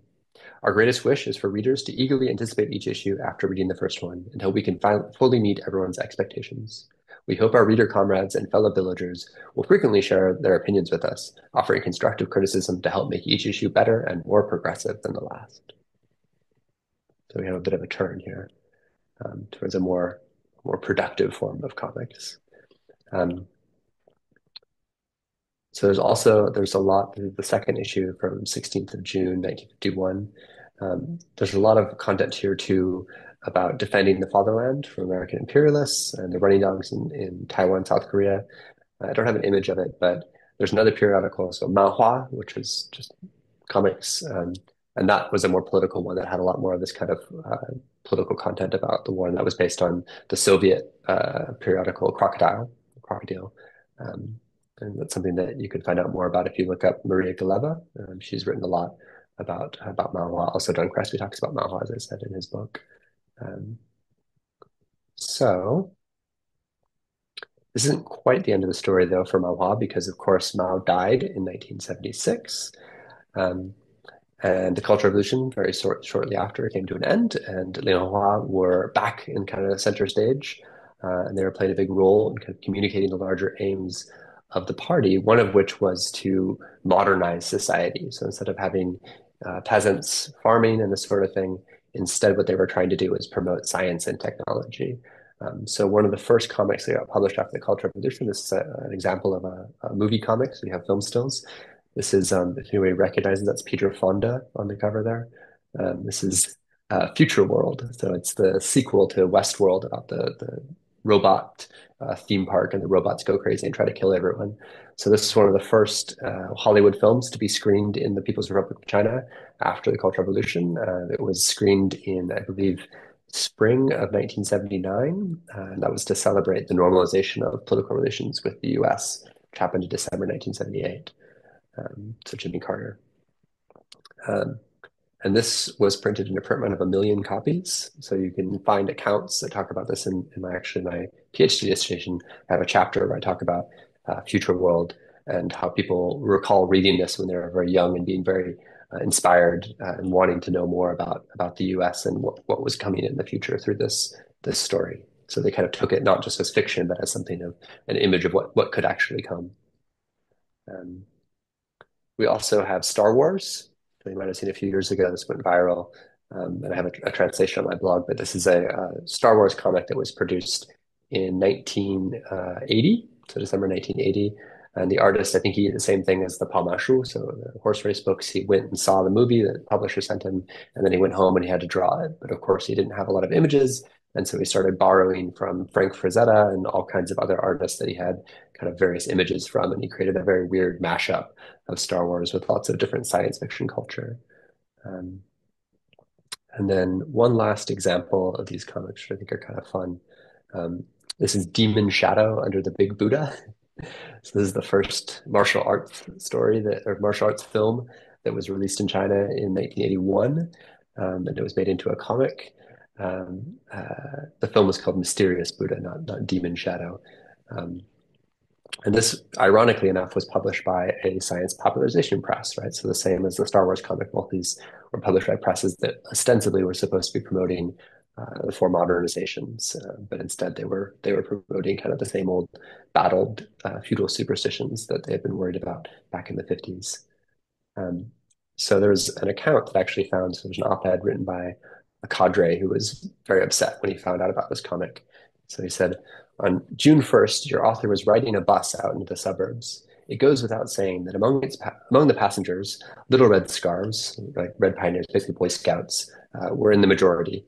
Our greatest wish is for readers to eagerly anticipate each issue after reading the first one until we can fully meet everyone's expectations. We hope our reader comrades and fellow villagers will frequently share their opinions with us, offering constructive criticism to help make each issue better and more progressive than the last. So we have a bit of a turn here towards a more productive form of comics. Um, So there's a lot, the second issue from 16th of June, 1951. There's a lot of content here too about defending the fatherland from American imperialists and the running dogs in Taiwan, South Korea. I don't have an image of it, but there's another periodical, so Manhua, which was just comics, and that was a more political one that had a lot more of this kind of political content about the war, and that was based on the Soviet periodical Crocodile. Um, and that's something that you can find out more about if you look up Maria Galeva. She's written a lot about Manhua. Also, Don Crespi talks about Manhua, as I said in his book. Um, so this isn't quite the end of the story, though, for Manhua, because of course Mao died in 1976. Um, and the Cultural Revolution, shortly after, came to an end, and lianhuanhua were back in kind of center stage, and they were playing a big role in kind of communicating the larger aims of the party, one of which was to modernize society. So instead of having peasants farming and this sort of thing, instead what they were trying to do was promote science and technology. So one of the first comics that got published after the Cultural Revolution, this is an example of a movie comic. So we have film stills. This is, if anybody recognizes, that's Peter Fonda on the cover there. This is Future World. So it's the sequel to Westworld about the robot theme park, and the robots go crazy and try to kill everyone. So this is one of the first Hollywood films to be screened in the People's Republic of China after the Cultural Revolution. It was screened in, I believe, spring of 1979, and that was to celebrate the normalization of political relations with the US, which happened in December 1978. So Jimmy Carter. Um, and this was printed in a print run of 1 million copies. So you can find accounts that talk about this in my PhD dissertation. I have a chapter where I talk about Future World and how people recall reading this when they were very young and being very inspired and wanting to know more about the US and what was coming in the future through this story. So they kind of took it not just as fiction, but as something of an image of what could actually come. Um, we also have Star Wars. You might have seen a few years ago. This went viral, and I have a translation on my blog. But this is a Star Wars comic that was produced in 1980, so December 1980. And the artist, I think he did the same thing as the Pamashu, so the horse race books. He went and saw the movie that the publisher sent him, and then he went home and he had to draw it. But of course, he didn't have a lot of images, and so he started borrowing from Frank Frazetta and all kinds of other artists that he had kind of various images from, and he created a very weird mashup of Star Wars with lots of different science fiction culture. Um, and then one last example of these comics, which I think are kind of fun. Um, this is Demon Shadow Under the Big Buddha. So this is the first martial arts story or martial arts film that was released in China in 1981, and it was made into a comic. The film was called Mysterious Buddha, not Demon Shadow. Um, and this, ironically enough, was published by a science popularization press, right? So the same as the Star Wars comic, both these were published by presses that ostensibly were supposed to be promoting the four modernizations, but instead they were promoting kind of the same old battled feudal superstitions that they had been worried about back in the 50s. Um, so there's an account that I actually found, so there's an op-ed written by a cadre who was very upset when he found out about this comic. So he said, on June 1st, your author was riding a bus out into the suburbs. It goes without saying that among the passengers, little red scarves, like red pioneers, basically Boy Scouts, were in the majority.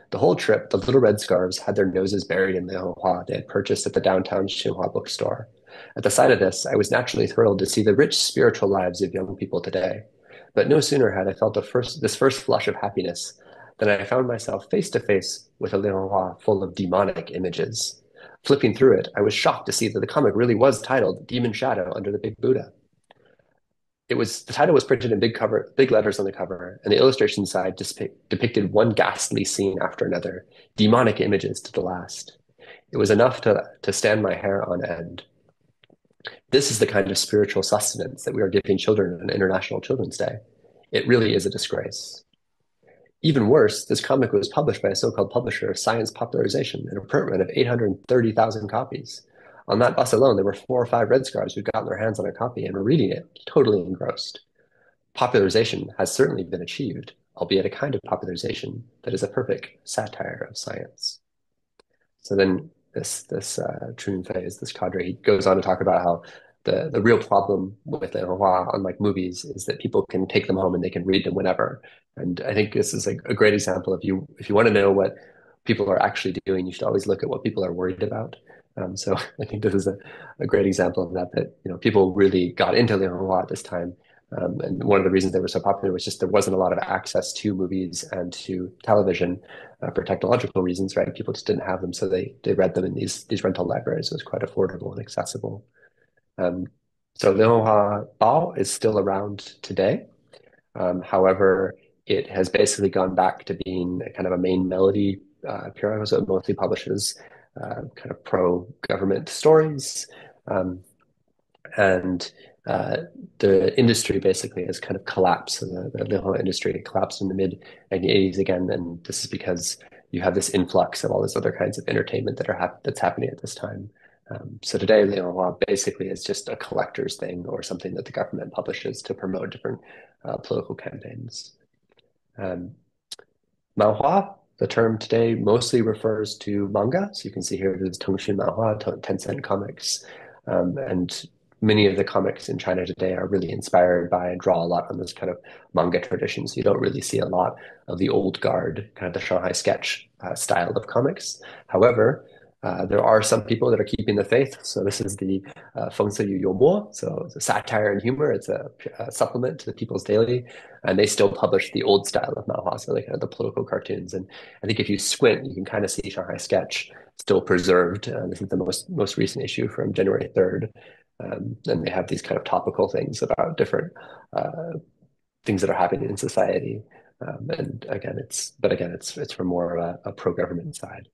The whole trip, the little red scarves had their noses buried in the lianhuanhua they had purchased at the downtown Xinhua bookstore. At the sight of this, I was naturally thrilled to see the rich spiritual lives of young people today. But no sooner had I felt this first flush of happiness than I found myself face to face with a lianhua full of demonic images. Flipping through it, I was shocked to see that the comic really was titled Demon Shadow Under the Big Buddha. The title was printed in big letters on the cover, and the illustration side depicted one ghastly scene after another, demonic images to the last. It was enough to stand my hair on end. This is the kind of spiritual sustenance that we are giving children on International Children's Day. It really is a disgrace. Even worse, this comic was published by a so-called publisher of science popularization in a print run of 830,000 copies. On that bus alone, there were 4 or 5 Red Scars who'd gotten their hands on a copy and were reading it, totally engrossed. Popularization has certainly been achieved, albeit a kind of popularization that is a perfect satire of science. So then this Triumphant, this cadre, he goes on to talk about how the real problem with lianhuanhua, unlike movies, is that people can take them home and they can read them whenever. And I think this is a great example of if you want to know what people are actually doing, you should always look at what people are worried about. So I think this is a great example of that people really got into lianhuanhua at this time. And one of the reasons they were so popular was just there wasn't a lot of access to movies and to television for technological reasons, right? People just didn't have them, so they read them in these rental libraries. It was quite affordable and accessible. Um, so lianhuanhua Bao is still around today. However, it has basically gone back to being kind of a main melody periodical, so it mostly publishes kind of pro-government stories. And the industry basically has kind of collapsed. So the lianhuanhua industry collapsed in the mid 1980s again, and this is because you have this influx of all these other kinds of entertainment that's happening at this time. So today, lianhuanhua basically is just a collector's thing or something that the government publishes to promote different political campaigns. Um, Manhua the term today mostly refers to manga. So you can see here there's Tongshin Manhua, Tencent Comics, and many of the comics in China today are really inspired by and draw a lot on this kind of manga tradition. So you don't really see a lot of the old guard, kind of the Shanghai sketch style of comics. However, there are some people that are keeping the faith. So this is the Feng Yu Youmo. So it's a satire and humor. It's a supplement to the People's Daily, and they still publish the old style of manhua, so like kind of the political cartoons. And I think if you squint, you can kind of see Shanghai Sketch still preserved. This is the most recent issue from January 3rd. And they have these kind of topical things about different things that are happening in society. And again, it's from more of a pro-government side.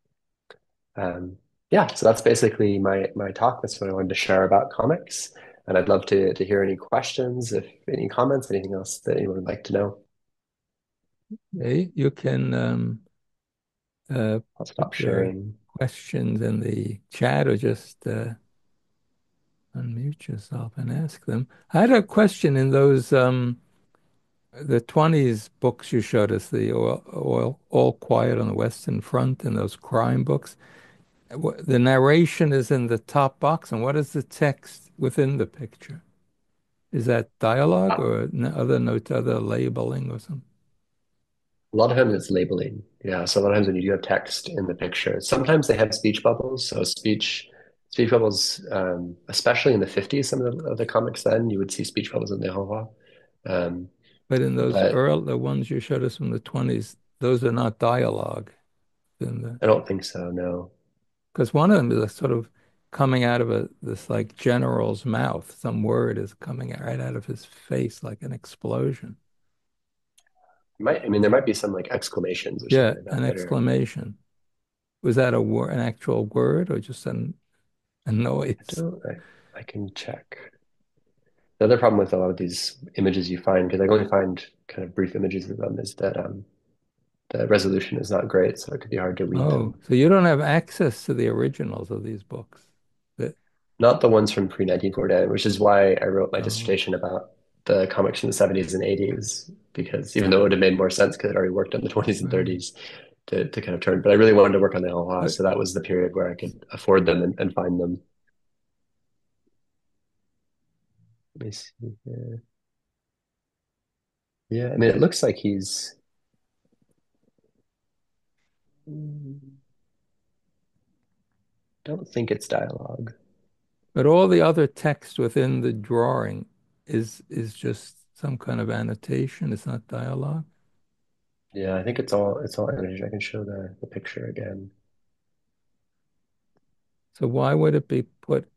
Um, yeah, so that's basically my talk. That's what I wanted to share about comics. And I'd love to hear any questions, if any comments, anything else that anyone would like to know. Okay, you can I'll stop put your sharing. questions in the chat or just unmute yourself and ask them. I had a question in those the 20s books you showed us, the All Quiet on the Western Front and those crime books. The narration is in the top box, and what is the text within the picture? Is that dialogue Uh, or other notes, other labeling or something? A lot of times it's labeling. Yeah. So a lot of times when you do have text in the picture, sometimes they have speech bubbles. So speech bubbles, especially in the 50s, some of the comics then you would see speech bubbles in the Hoa. Um, But in those but the ones you showed us from the 20s, those are not dialogue. In the I don't think so. No, Because one of them is a sort of coming out of this like general's mouth. Some word is coming right out of his face like an explosion. I mean, there might be some like exclamations or Yeah, something like an that that are. exclamation. Was that a word, an actual word, or just a I noise? don't. I can check. The other problem with a lot of these images you find, because I only find kind of brief images of them, is that the resolution is not great, so it could be hard to read Oh, them. so you don't have access to the originals of these books. That, Not the ones from pre-1949, which is why I wrote my oh, dissertation about the comics from the 70s and 80s, because even though it would have made more sense because I'd already worked on the 20s and right. 30s to kind of turn, but I really wanted to work on the Elhua, But so that was the period where I could afford them and find them. Let me see here. Yeah, I mean, it looks like he's. Don't think it's dialogue. but all the other text within the drawing is just some kind of annotation. It's not dialogue. Yeah, I think it's all animation. I can show the picture again. So why would it be put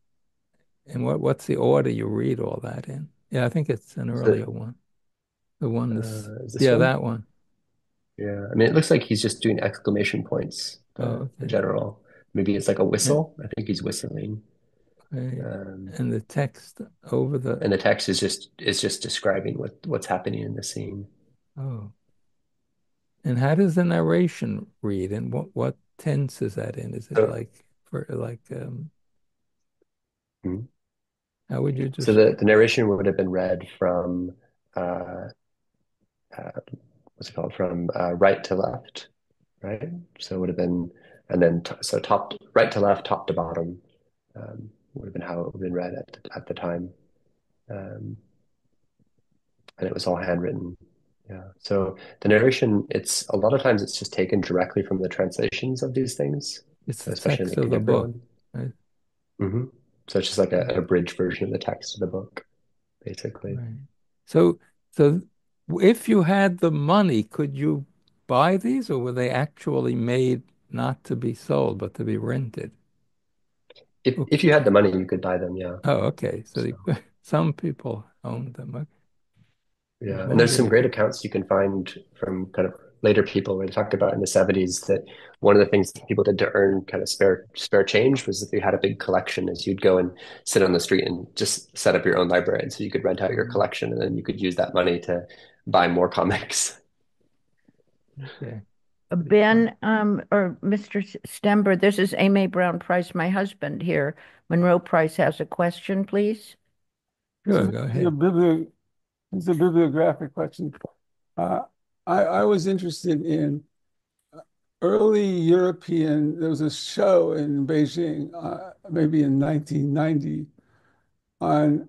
in what's the order you read all that in? Yeah, I think it's an Is earlier it one. The one this is this yeah, one? that one. Yeah, I mean, it looks like he's just doing exclamation points. Oh, The okay. general, maybe it's like a And, whistle. I think he's whistling. okay. Um, And the text over the and the text is just describing what's happening in the scene. oh. And how does the narration read? And what tense is that in? Is it So, like for like mhm. how would you So just the narration would have been read from uh, uh, what's it called? From right to left, right? So it would have been, and then so top right to left, top to bottom, would have been how it would have been read at the time. Um, and it was all handwritten. Yeah. So the narration, it's a lot of times it's just taken directly from the translations of these things. it's So the especially in text the of the contemporary book, one. right? Hmm. So it's just like an abridged version of the text of the book, basically. Right. So so if you had the money, could you buy these or were they actually made not to be sold but to be rented? If you had the money, you could buy them. Yeah. Oh, okay. So So some people own them. Okay. I was yeah, and there's wondering some if great you, accounts you can find from kind of later people where they talked about in the 70s that one of the things that people did to earn kind of spare change was if you had a big collection is you'd go and sit on the street and just set up your own library. And so you could rent out your oh, collection and then you could use that money to buy more comics. okay. Pretty fun. Ben, or Mr. Stember, this is Amy Brown Price, my husband here. Monroe Price has a question, please. Sure, So go this is a ahead. this is a bibliographic question. Uh, I was interested in early European, there was a show in Beijing, maybe in 1990, on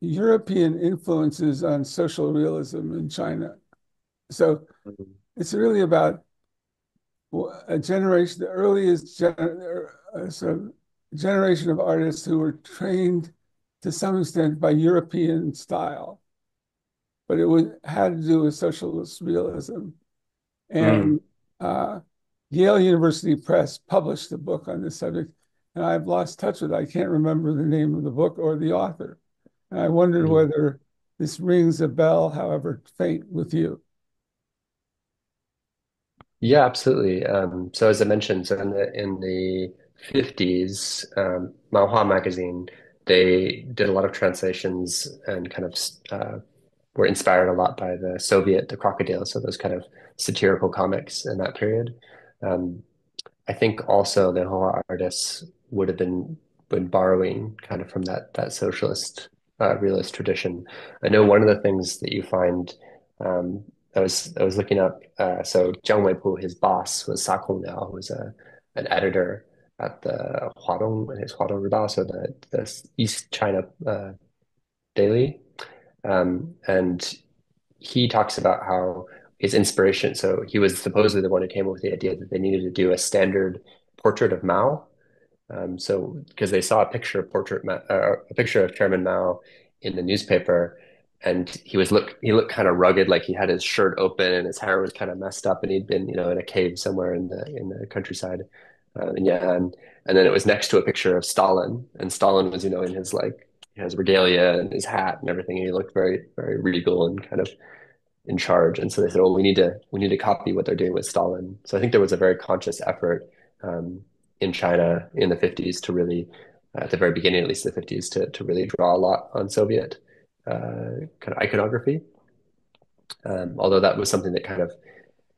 European influences on social realism in China. So it's really about a generation, the earliest so generation of artists who were trained to some extent by European style, but had to do with socialist realism. Mm. And uh, Yale University Press published a book on this subject, and I've lost touch with it. I can't remember the name of the book or the author. And I wondered Mm. whether this rings a bell, however faint, with you. Yeah, absolutely. So as I mentioned, so in the 50s, Manhua magazine, they did a lot of translations and kind of were inspired a lot by the Crocodile, so those kind of satirical comics in that period. Um, I think also the Hoa artists would have been borrowing kind of from that socialist realist tradition. I know one of the things that you find I was looking up so Jiang Weipu, his boss was Sa Kongliao, who was an editor at the Huadong Ribao, so the East China Daily, and he talks about how his inspiration. So he was supposedly the one who came up with the idea that they needed to do a standard portrait of Mao. So because they saw a picture of Chairman Mao in the newspaper, and he looked kind of rugged, like he had his shirt open and his hair was kind of messed up, and he'd been in a cave somewhere in the countryside in Yan'an. And then it was next to a picture of Stalin, and Stalin was in his his regalia and his hat and everything, and he looked very very regal and kind of in charge. And so they said, "Oh, we need to copy what they're doing with Stalin." So I think there was a very conscious effort in China in the 50s to really, at the very beginning, at least the 50s, to really draw a lot on Soviet kind of iconography. Although that was something that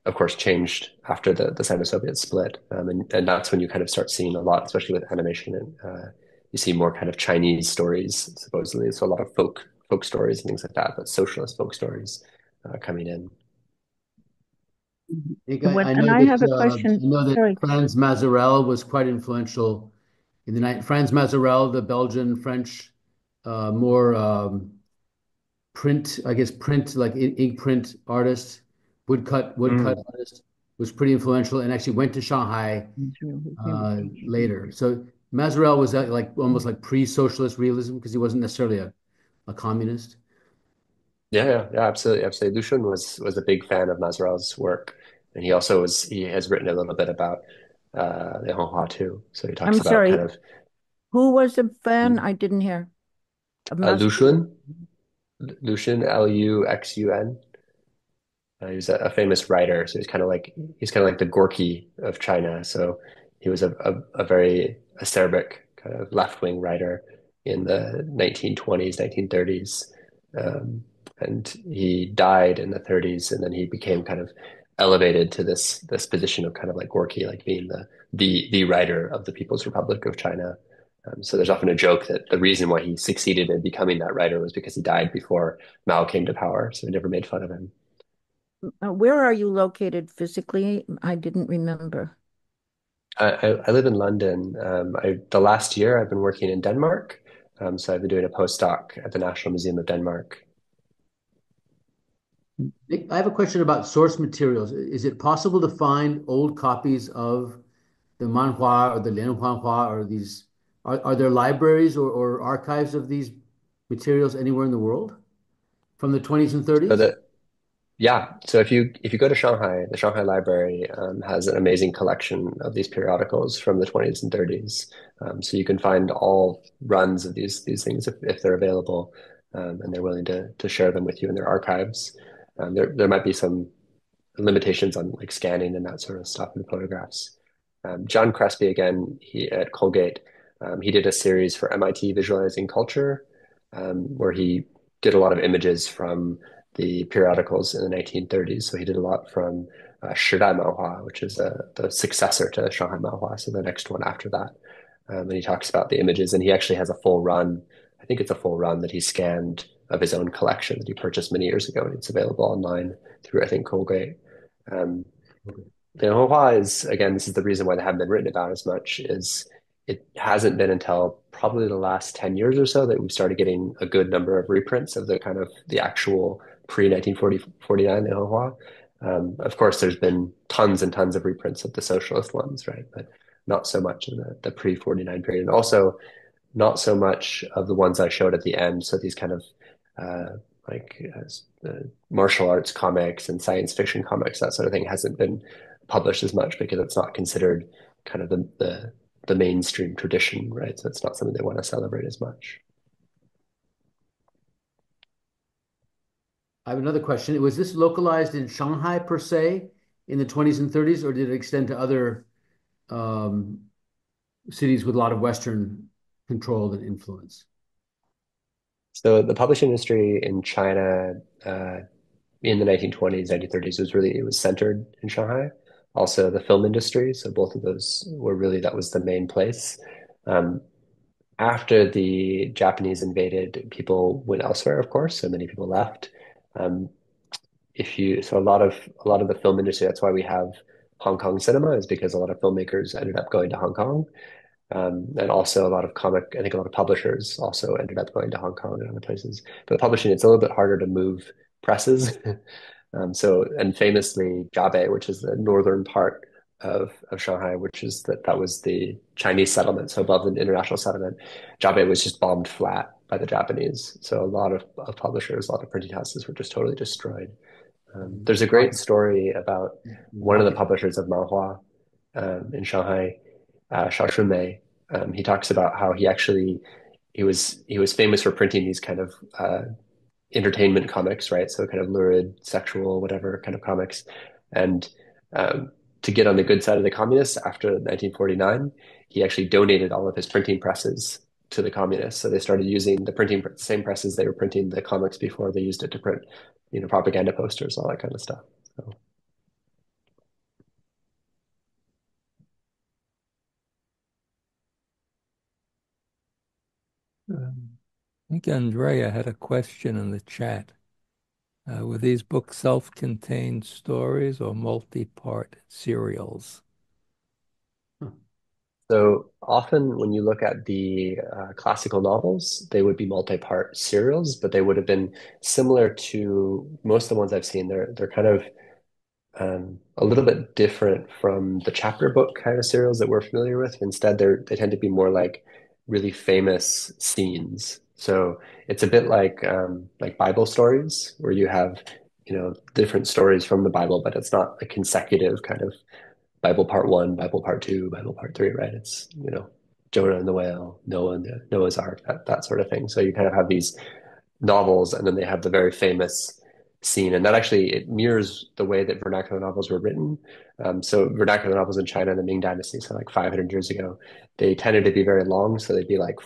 of course, changed after the Sino-Soviet split, and that's when you kind of start seeing a lot, especially with animation, and you see more kind of Chinese stories, supposedly. So a lot of folk stories and things like that, but socialist folk stories coming in. When, I and know I have a question. that Sorry. Franz Mazarel was quite influential in the night. Franz Mazarel, the Belgian French, more print, I guess print like ink print artist, woodcut Mm. artist, was pretty influential and actually went to Shanghai later. So Mazarel was like almost like pre-socialist realism because he wasn't necessarily a communist. Yeah, absolutely, absolutely. Lucian was a big fan of Mazarel's work, and he has written a little bit about lianhuanhua too. So he talks I'm about kind sorry. of Who was a fan? I didn't hear. Of Lucian, Luxun. He was a famous writer, so he's kind of like the Gorky of China. So he was a very acerbic kind of left-wing writer in the 1920s, 1930s, and he died in the 30s, and then he became kind of elevated to this position of kind of like Gorky, like being the writer of the People's Republic of China. So there's often a joke that the reason why he succeeded in becoming that writer was because he died before Mao came to power. So we never made fun of him. Where are you located physically? I didn't remember. I live in London. The last year I've been working in Denmark. So I've been doing a postdoc at the National Museum of Denmark. I have a question about source materials. Is it possible to find old copies of the manhua or the lianhuanhua or these? Are there libraries or archives of these materials anywhere in the world from the 20s and So 30s? yeah. So if you go to Shanghai, the Shanghai Library has an amazing collection of these periodicals from the 20s and 30s. So you can find all runs of these things if they're available, and they're willing to share them with you in their archives. There might be some limitations on like scanning and that sort of stuff in photographs. John Crespi, again, he at Colgate, he did a series for MIT Visualizing Culture, where he did a lot of images from the periodicals in the 1930s. So he did a lot from Shidai Manhua, which is the successor to Shanghai Manhua, so the next one after that. And he talks about the images, and he actually has a full run. I think it's a full run that he scanned of his own collection that he purchased many years ago, and it's available online through, I think, Colgate. Um, Okay. lianhuanhua is, again, this is the reason why they haven't been written about as much, is it hasn't been until probably the last 10 years or so that we've started getting a good number of reprints of the kind of the actual pre-1949 lianhuanhua. Of course, there's been tons and tons of reprints of the socialist ones, right? But not so much in the pre-49 period. And also not so much of the ones I showed at the end. So these kind of uh, like martial arts comics and science fiction comics, that sort of thing, hasn't been published as much because it's not considered kind of the mainstream tradition, right? So it's not something they want to celebrate as much. I have another question. Was this localized in Shanghai per se in the 20s and 30s, or did it extend to other um, cities with a lot of Western control and influence? So the publishing industry in China in the 1920s, 1930s was really, it was centered in Shanghai. Also the film industry. So both of those were really, that was the main place. Um, After the Japanese invaded, people went elsewhere, of course, so many people left. Um, if you so a lot of the film industry, that's why we have Hong Kong cinema, is because a lot of filmmakers ended up going to Hong Kong. And also a lot of I think a lot of publishers also ended up going to Hong Kong and other places. But publishing, it's a little bit harder to move presses. And famously, Jiabe, which is the northern part of Shanghai, which is that was the Chinese settlement, so above the international settlement, Jiabe was just bombed flat by the Japanese. So a lot of publishers, a lot of printing houses were just totally destroyed. There's a great story about one of the Market. publishers of manhua in Shanghai, Xiao. He talks about how he was famous for printing these kind of entertainment comics, right? So kind of lurid, sexual, whatever kind of comics. And um, to get on the good side of the communists after 1949, he actually donated all of his printing presses to the communists. So they started using the same presses they were printing the comics before. They used it to print, propaganda posters, all that kind of stuff. So, I think Andrea had a question in the chat. Were these books self-contained stories or multi-part serials? so often when you look at the classical novels, they would be multi-part serials, but they would have been similar to most of the ones I've seen. They're kind of a little bit different from the chapter book kind of serials that we're familiar with. Instead, they tend to be more like really famous scenes. So it's a bit like Bible stories where you have, different stories from the Bible, but it's not a consecutive kind of Bible part one, Bible part two, Bible part three, right? It's, Jonah and the whale, Noah and Noah's Ark, that sort of thing. So you kind of have these novels, and then they have the very famous scene, and that actually it mirrors the way that vernacular novels were written. So vernacular novels in China in the Ming Dynasty, so like 500 years ago, they tended to be very long. So they'd be like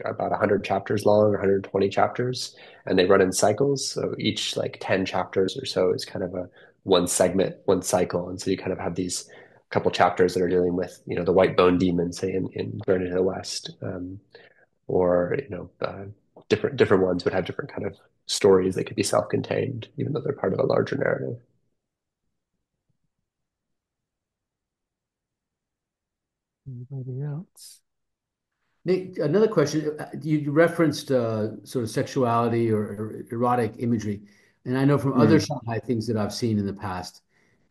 about 100 chapters long, 120 chapters, and they run in cycles. So each like 10 chapters or so is kind of a one segment, one cycle, and so you kind of have these couple chapters that are dealing with the white bone demon, say in Journey to the West, or different ones would have different kind of stories that could be self-contained, even though they're part of a larger narrative. Anybody else? Nick, another question. You referenced sort of sexuality or erotic imagery. And I know from other Mm. Shanghai things that I've seen in the past,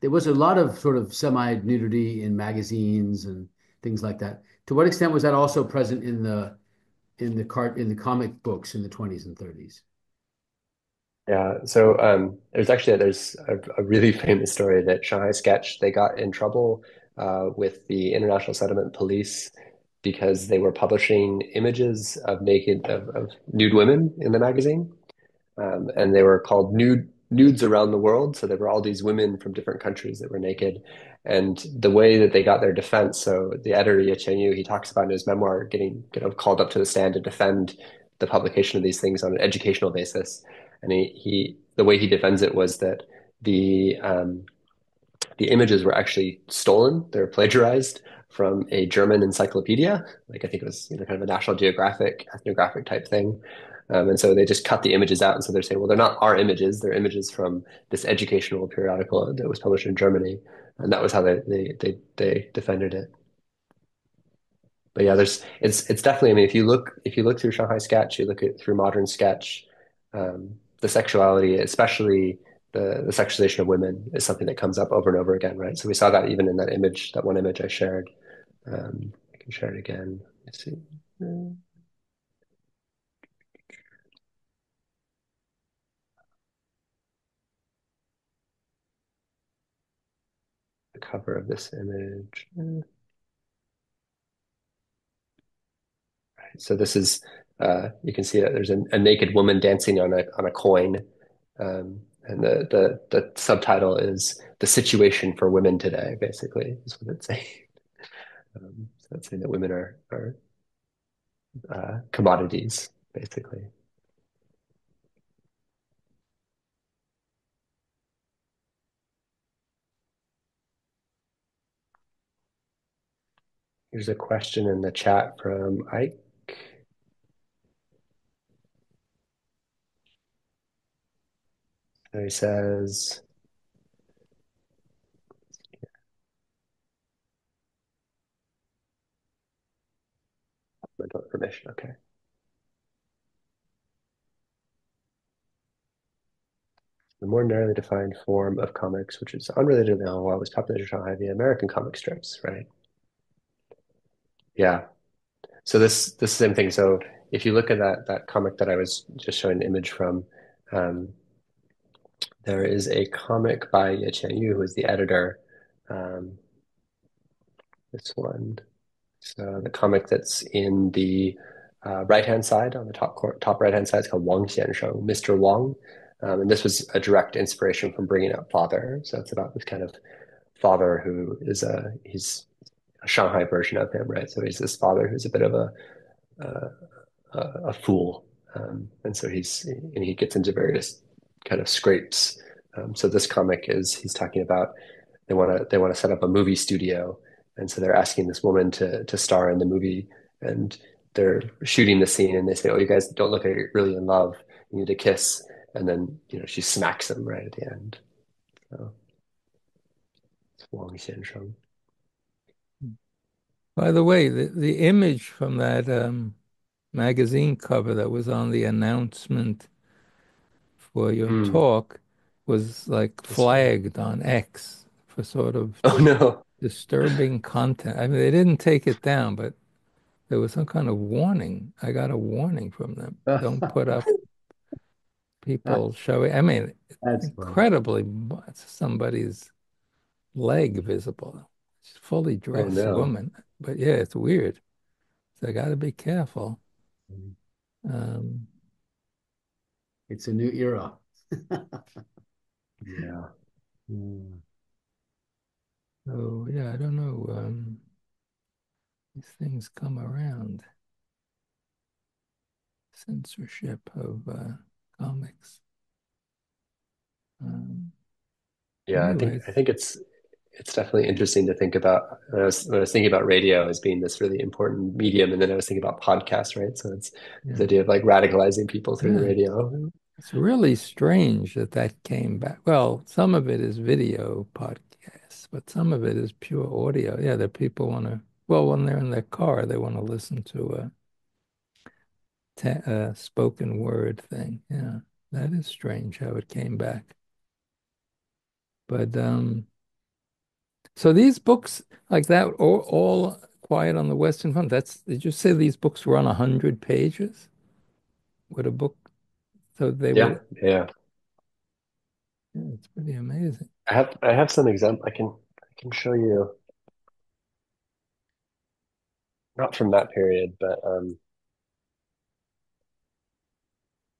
there was a lot of sort of semi-nudity in magazines and things like that. To what extent was that also present in the comic books in the 20s and 30s? Yeah, so there's a really famous story that Shanghai Sketch, they got in trouble with the International Settlement Police because they were publishing images of nude women in the magazine. And they were called nudes around the world. So there were all these women from different countries that were naked. And the way that they got their defense, so the editor Ye Yu, he talks about in his memoir getting called up to the stand to defend the publication of these things on an educational basis. And he the way he defends it was that the images were actually stolen. They were plagiarized from a German encyclopedia. Like I think it was kind of a National Geographic ethnographic type thing. And so they just cut the images out. And so they're saying, well, they're not our images. They're images from this educational periodical that was published in Germany. And that was how they defended it. But yeah, it's definitely. I mean, if you look through Shanghai Sketch, you look at through modern sketch, the sexuality, especially the sexualization of women, is something that comes up over and over again, right? So we saw that even in that image, that one image I shared. I can share it again. Let's see. The cover of this image. So this is you can see that there's a naked woman dancing on a coin, and the subtitle is "The Situation for Women Today." Basically, is what it's saying. So it's saying that women are commodities, basically. Here's a question in the chat from Ike. So he says, mental information. Okay. The more narrowly defined form of comics, which is unrelated to lianhuanhua, was populated in Shanghai via American comic strips, right? Yeah. So this same thing. So if you look at that comic that I was just showing an image from, um, there is a comic by Ye Qianyu, who is the editor. Um, this one. So the comic that's in the right-hand side on the top right-hand side is called Wang Xiansheng, Mr. Wang. And this was a direct inspiration from Bringing Up Father. So it's about this kind of father who is he's a Shanghai version of him, right? So he's this father who's a bit of a, a fool, and so he gets into various kind of scrapes. So this comic is he's talking about they want to set up a movie studio, and so they're asking this woman to star in the movie, and they're shooting the scene, and they say, "Oh, you guys don't look like you're really in love. You need to kiss." And then she smacks him right at the end. So it's Wang Xiansheng. By the way, the image from that magazine cover that was on the announcement for your Mm, talk was like this one. flagged on X for sort of Oh no. disturbing content. I mean, they didn't take it down, but there was some kind of warning. I got a warning from them. Don't put up people showing. I mean, That's funny. incredibly somebody's leg visible. She's fully Oh dressed no. woman. But yeah, it's weird. So I got to be careful. Um, It's a new era. Yeah. Mm. so yeah, I don't know. These things come around. Censorship of comics. Um, Yeah, anyways, I think it's definitely interesting to think about. When I was thinking about radio as being this really important medium, and then I was thinking about podcasts, right? So it's this yeah, idea of like radicalizing people through the yeah. radio. It's really strange that that came back. Well, some of it is video podcasts, but some of it is pure audio. Yeah, that people want to, well, when they're in their car, they want to listen to a spoken word thing. Yeah, that is strange how it came back. But so these books like that, all Quiet on the Western Front. Did you say these books were on 100 pages? Would a book, so they Yeah, would, yeah. yeah, it's pretty amazing. I have some example. I can show you not from that period, but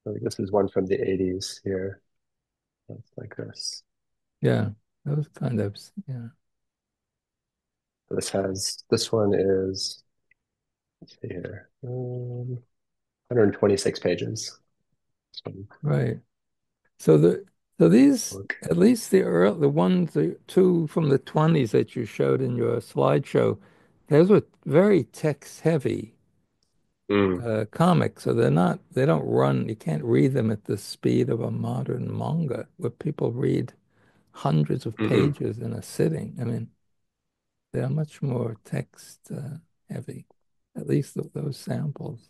like this is one from the 80s here. It's like this. Yeah, those kind of, yeah, This one is, let's see here, 126 pages. This one right. So these, book. at least the ones, the two from the 20s that you showed in your slideshow, those were very text heavy. Mm. comics, so they don't run, you can't read them at the speed of a modern manga, where people read hundreds of Hmm. pages in a sitting. I mean, they are much more text heavy, at least those samples.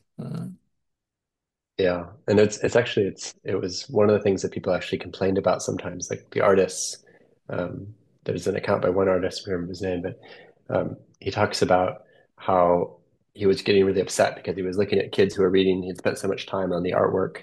Yeah, and it's actually it was one of the things that people actually complained about sometimes, like the artists. Um, there's an account by one artist, I don't remember his name, but he talks about how he was getting really upset because he was looking at kids who were reading. He'd spent so much time on the artwork,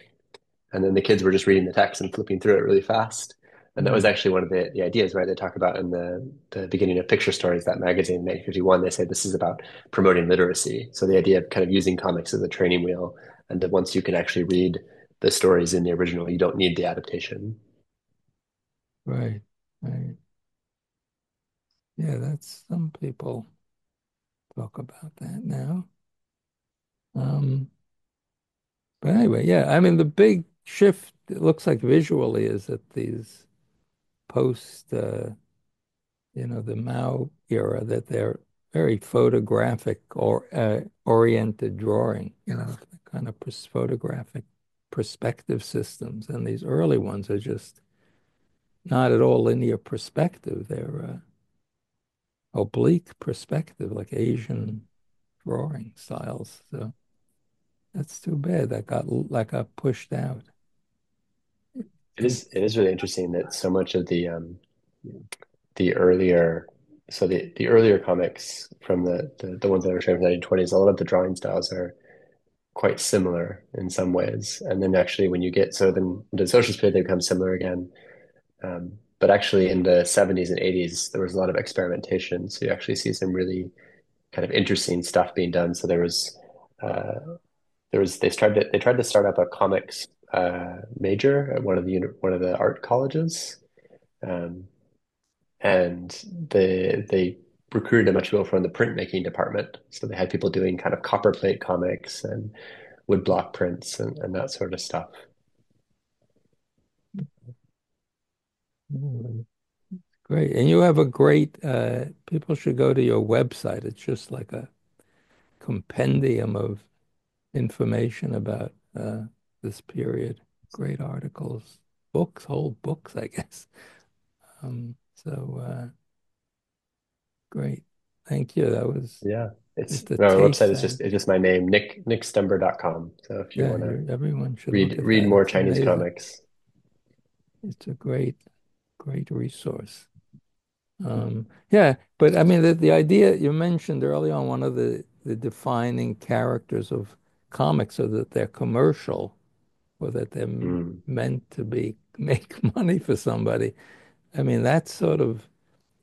and then the kids were just reading the text and flipping through it really fast. And that was Right, actually one of the ideas, right? They talk about in the beginning of Picture Stories, that magazine in 1951, they say this is about promoting literacy. So the idea of kind of using comics as a training wheel, and that once you can actually read the stories in the original, you don't need the adaptation. right, right. Yeah, that's some people talk about that now. Um, but anyway, yeah, I mean, the big shift, it looks like visually, is that these post, the Mao era, that they're very photographic or oriented drawing, kind of photographic perspective systems. And these early ones are just not at all linear perspective. They're oblique perspective, like Asian drawing styles. So that's too bad. That got pushed out. It is really interesting that so much of the earlier the earlier comics from the ones that were shown in the 1920s, a lot of the drawing styles are quite similar in some ways. And then actually when you get so then the socialist period they become similar again. But actually in the 70s and 80s there was a lot of experimentation. So you actually see some really kind of interesting stuff being done. So uh, they tried to start up a comics major at one of the art colleges. Um, and they recruited a bunch of people from the printmaking department. So they had people doing kind of copperplate comics and woodblock prints and that sort of stuff. Mm, great. And you have a great, people should go to your website. It's just like a compendium of information about this period. Great articles, books, whole books, I guess. So great. Thank you. That was Yeah, it's just a our taste website is sample. just my name, nickstember.com. So if you Yeah, want to everyone should look at read that. more It's Chinese amazing. comics. It's a great, great resource. Yeah, but I mean, the idea you mentioned early on, one of the defining characters of comics are that they're commercial, or that they're Mm. meant to be make money for somebody. I mean, that's sort of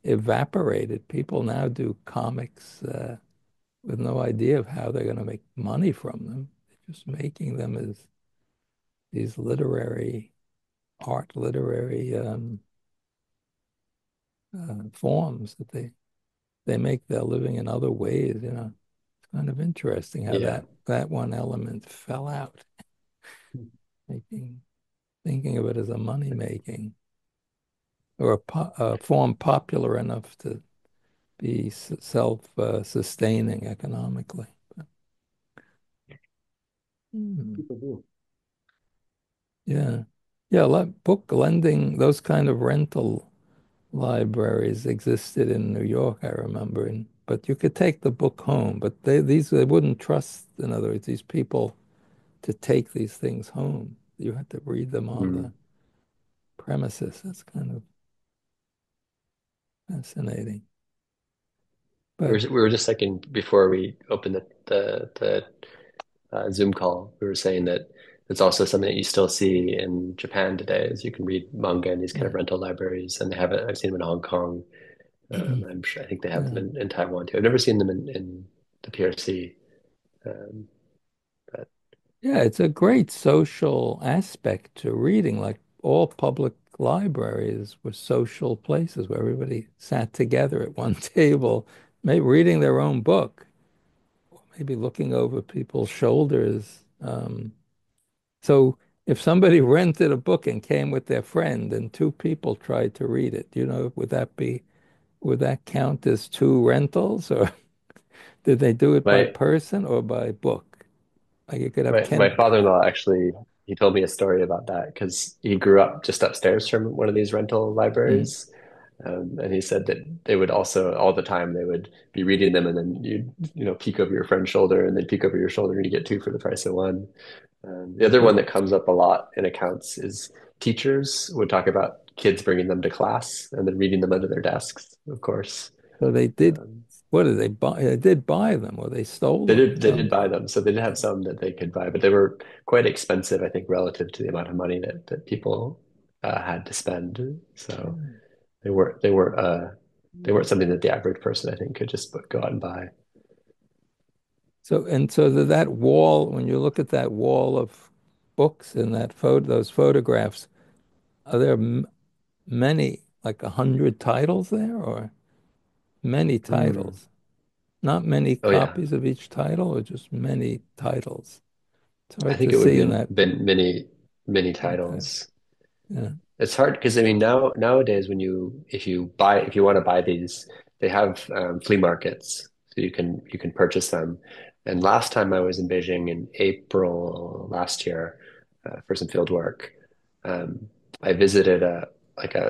evaporated. People now do comics with no idea of how they're going to make money from them. They're just making them as these literary forms that they make their living in other ways. It's kind of interesting how Yeah. that one element fell out, making thinking of it as a money making or a form popular enough to be self sustaining economically. Hmm. People do. Yeah. Yeah, book lending, those kind of rental libraries existed in New York, I remember. But you could take the book home, but they wouldn't trust, in other words, these people to take these things home. You had to read them on the Mm. premises. That's kind of fascinating. But We were just thinking before we opened the Zoom call, we were saying that it's also something that you still see in Japan today, is you can read manga in these kind yeah, of rental libraries, and they have it. I've seen them in Hong Kong. I'm sure I think they have them yeah. in Taiwan too. I've never seen them in the PRC, but Yeah, it's a great social aspect to reading. Like all public libraries were social places where everybody sat together at one table, maybe reading their own book, maybe looking over people's shoulders. So if somebody rented a book and came with their friend and two people tried to read it, would that count as two rentals, or did they do it by my person or by book? Like you could have My 10. father-in-law actually, he told me a story about that because he grew up just upstairs from one of these rental Mm. libraries. And he said that they would also all the time they would be reading them, and then you'd peek over your friend's shoulder, and then peek over your shoulder, and you get two for the price of one. The other one So, that comes up a lot in accounts is teachers would talk about kids bringing them to class and then reading them under their desks, of course. so they did, Um, what did they buy? They did buy them or they stole they them. did they So, did buy them, so they did have some that they could buy, but they were quite expensive, I think, relative to the amount of money that people had to spend. So they weren't something that the average person, I think, could just go out and buy. that wall, when you look at that wall of books and those photographs, are there many, like 100 titles there or many Mm. titles? Not many Oh yeah, copies of each title or just many titles? It's I hard to think it would see in be that. been many Okay. titles. Yeah. It's hard because I mean nowadays when if you want to buy these, they have flea markets, so you can purchase them. And last time I was in Beijing in April last year for some field work, um, I visited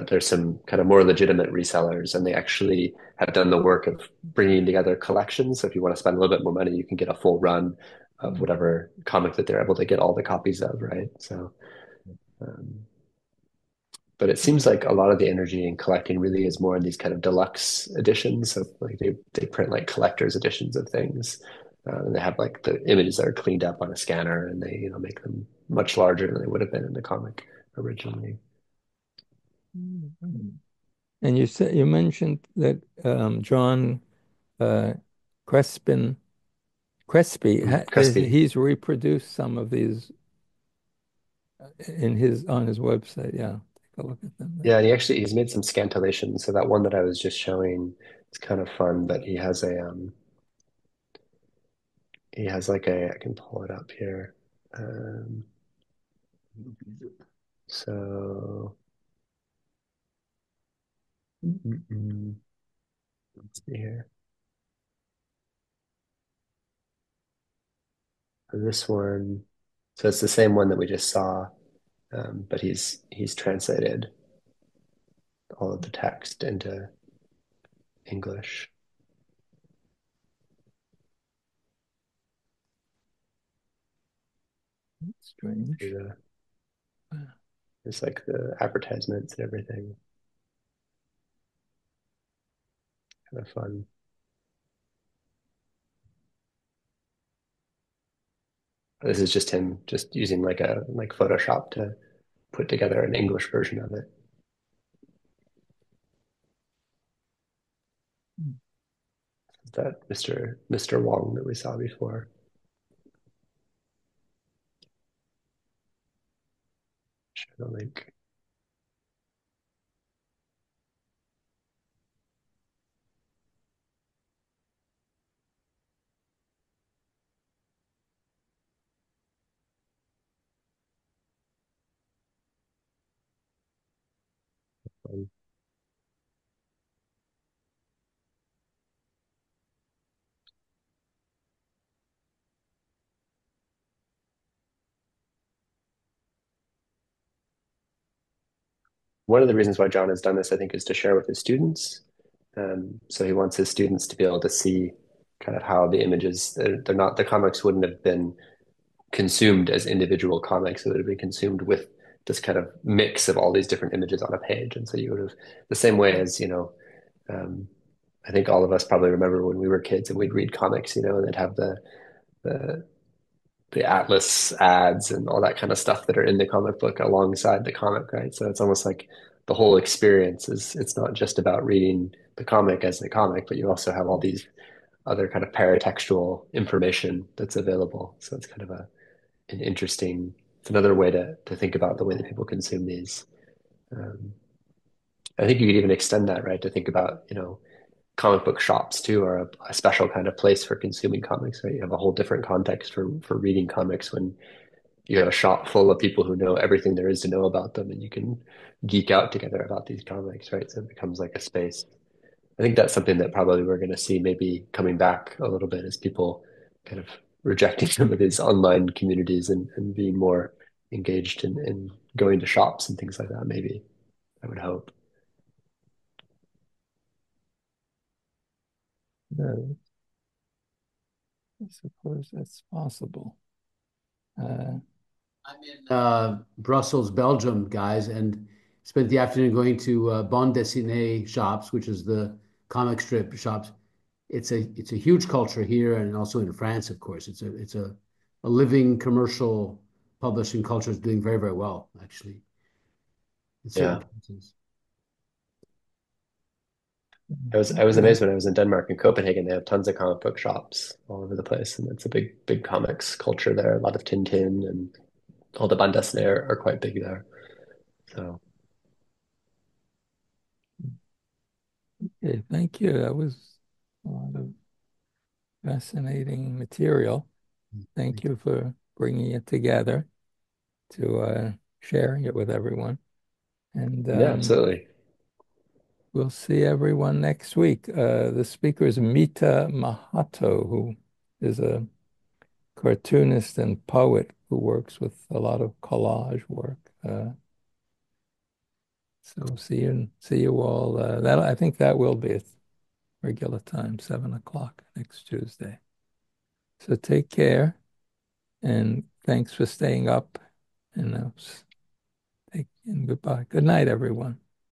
there's some kind of more legitimate resellers, and they actually have done the work of bringing together collections. So if you want to spend a little bit more money, you can get a full run of whatever comic that they're able to get all the copies of, right? So. Um, but it seems like a lot of the energy in collecting really is more in these kind of deluxe editions. So like they print like collector's editions of things, and they have like the images that are cleaned up on a scanner, and they make them much larger than they would have been in the comic originally. Mhm. And you mentioned that John uh, Crespin Crespi Crispy. he's reproduced some of these in his on his website. Yeah, take a look at them Yeah, there. and he's made some scantillations. So that one that I was just showing is kind of fun, but he has like I can pull it up here. Um, so let's see here. This one, so it's the same one that we just saw, but he's translated all of the text into English. Strange. It's like the advertisements and everything. Kind of fun. This is just him just using like Photoshop to put together an English version of it. Is that Mr. Wong that we saw before? Share the link. One of the reasons why John has done this, I think, is to share with his students. So he wants his students to be able to see kind of how the images, they're not, the comics wouldn't have been consumed as individual comics. It would have been consumed with this kind of mix of all these different images on a page. And so you would have, the same way as, um, I think all of us probably remember when we were kids and we'd read comics, and they'd have the the Atlas ads and all that kind of stuff that are in the comic book alongside the comic, right? So it's almost like the whole experience is it's not just about reading the comic as the comic, but you also have all these other kind of paratextual information that's available. So it's kind of an interesting, it's another way to think about the way that people consume these. Um, I think you could even extend that, right? To think about, comic book shops too are a special kind of place for consuming comics, right? You have a whole different context for reading comics when you have a shop full of people who know everything there is to know about them, and you can geek out together about these comics, right? So it becomes like a space. I think that's something that probably we're going to see maybe coming back a little bit as people kind of rejecting some of these online communities and being more engaged in going to shops and things like that, maybe, I would hope. No, I suppose that's possible. Uh, I'm in Brussels, Belgium, guys, and spent the afternoon going to bande dessinée shops, which is the comic strip shops. It's a huge culture here, and also in France, of course. It's a living commercial publishing culture is doing very, very well, actually, in certain Yeah. places. I was okay. amazed when I was in Denmark and Copenhagen. They have tons of comic book shops all over the place, and it's a big comics culture there. A lot of Tintin and all the bande dessinée are quite big there. So Okay, thank you. That was a lot of fascinating material. Thank you for bringing it together to sharing it with everyone. And yeah, absolutely. we'll see everyone next week. The speaker is Mita Mahato, who is a cartoonist and poet who works with a lot of collage work. So see you all. I think that will be at regular time, 7 o'clock next Tuesday. So take care and thanks for staying up and and goodbye. Good night, everyone.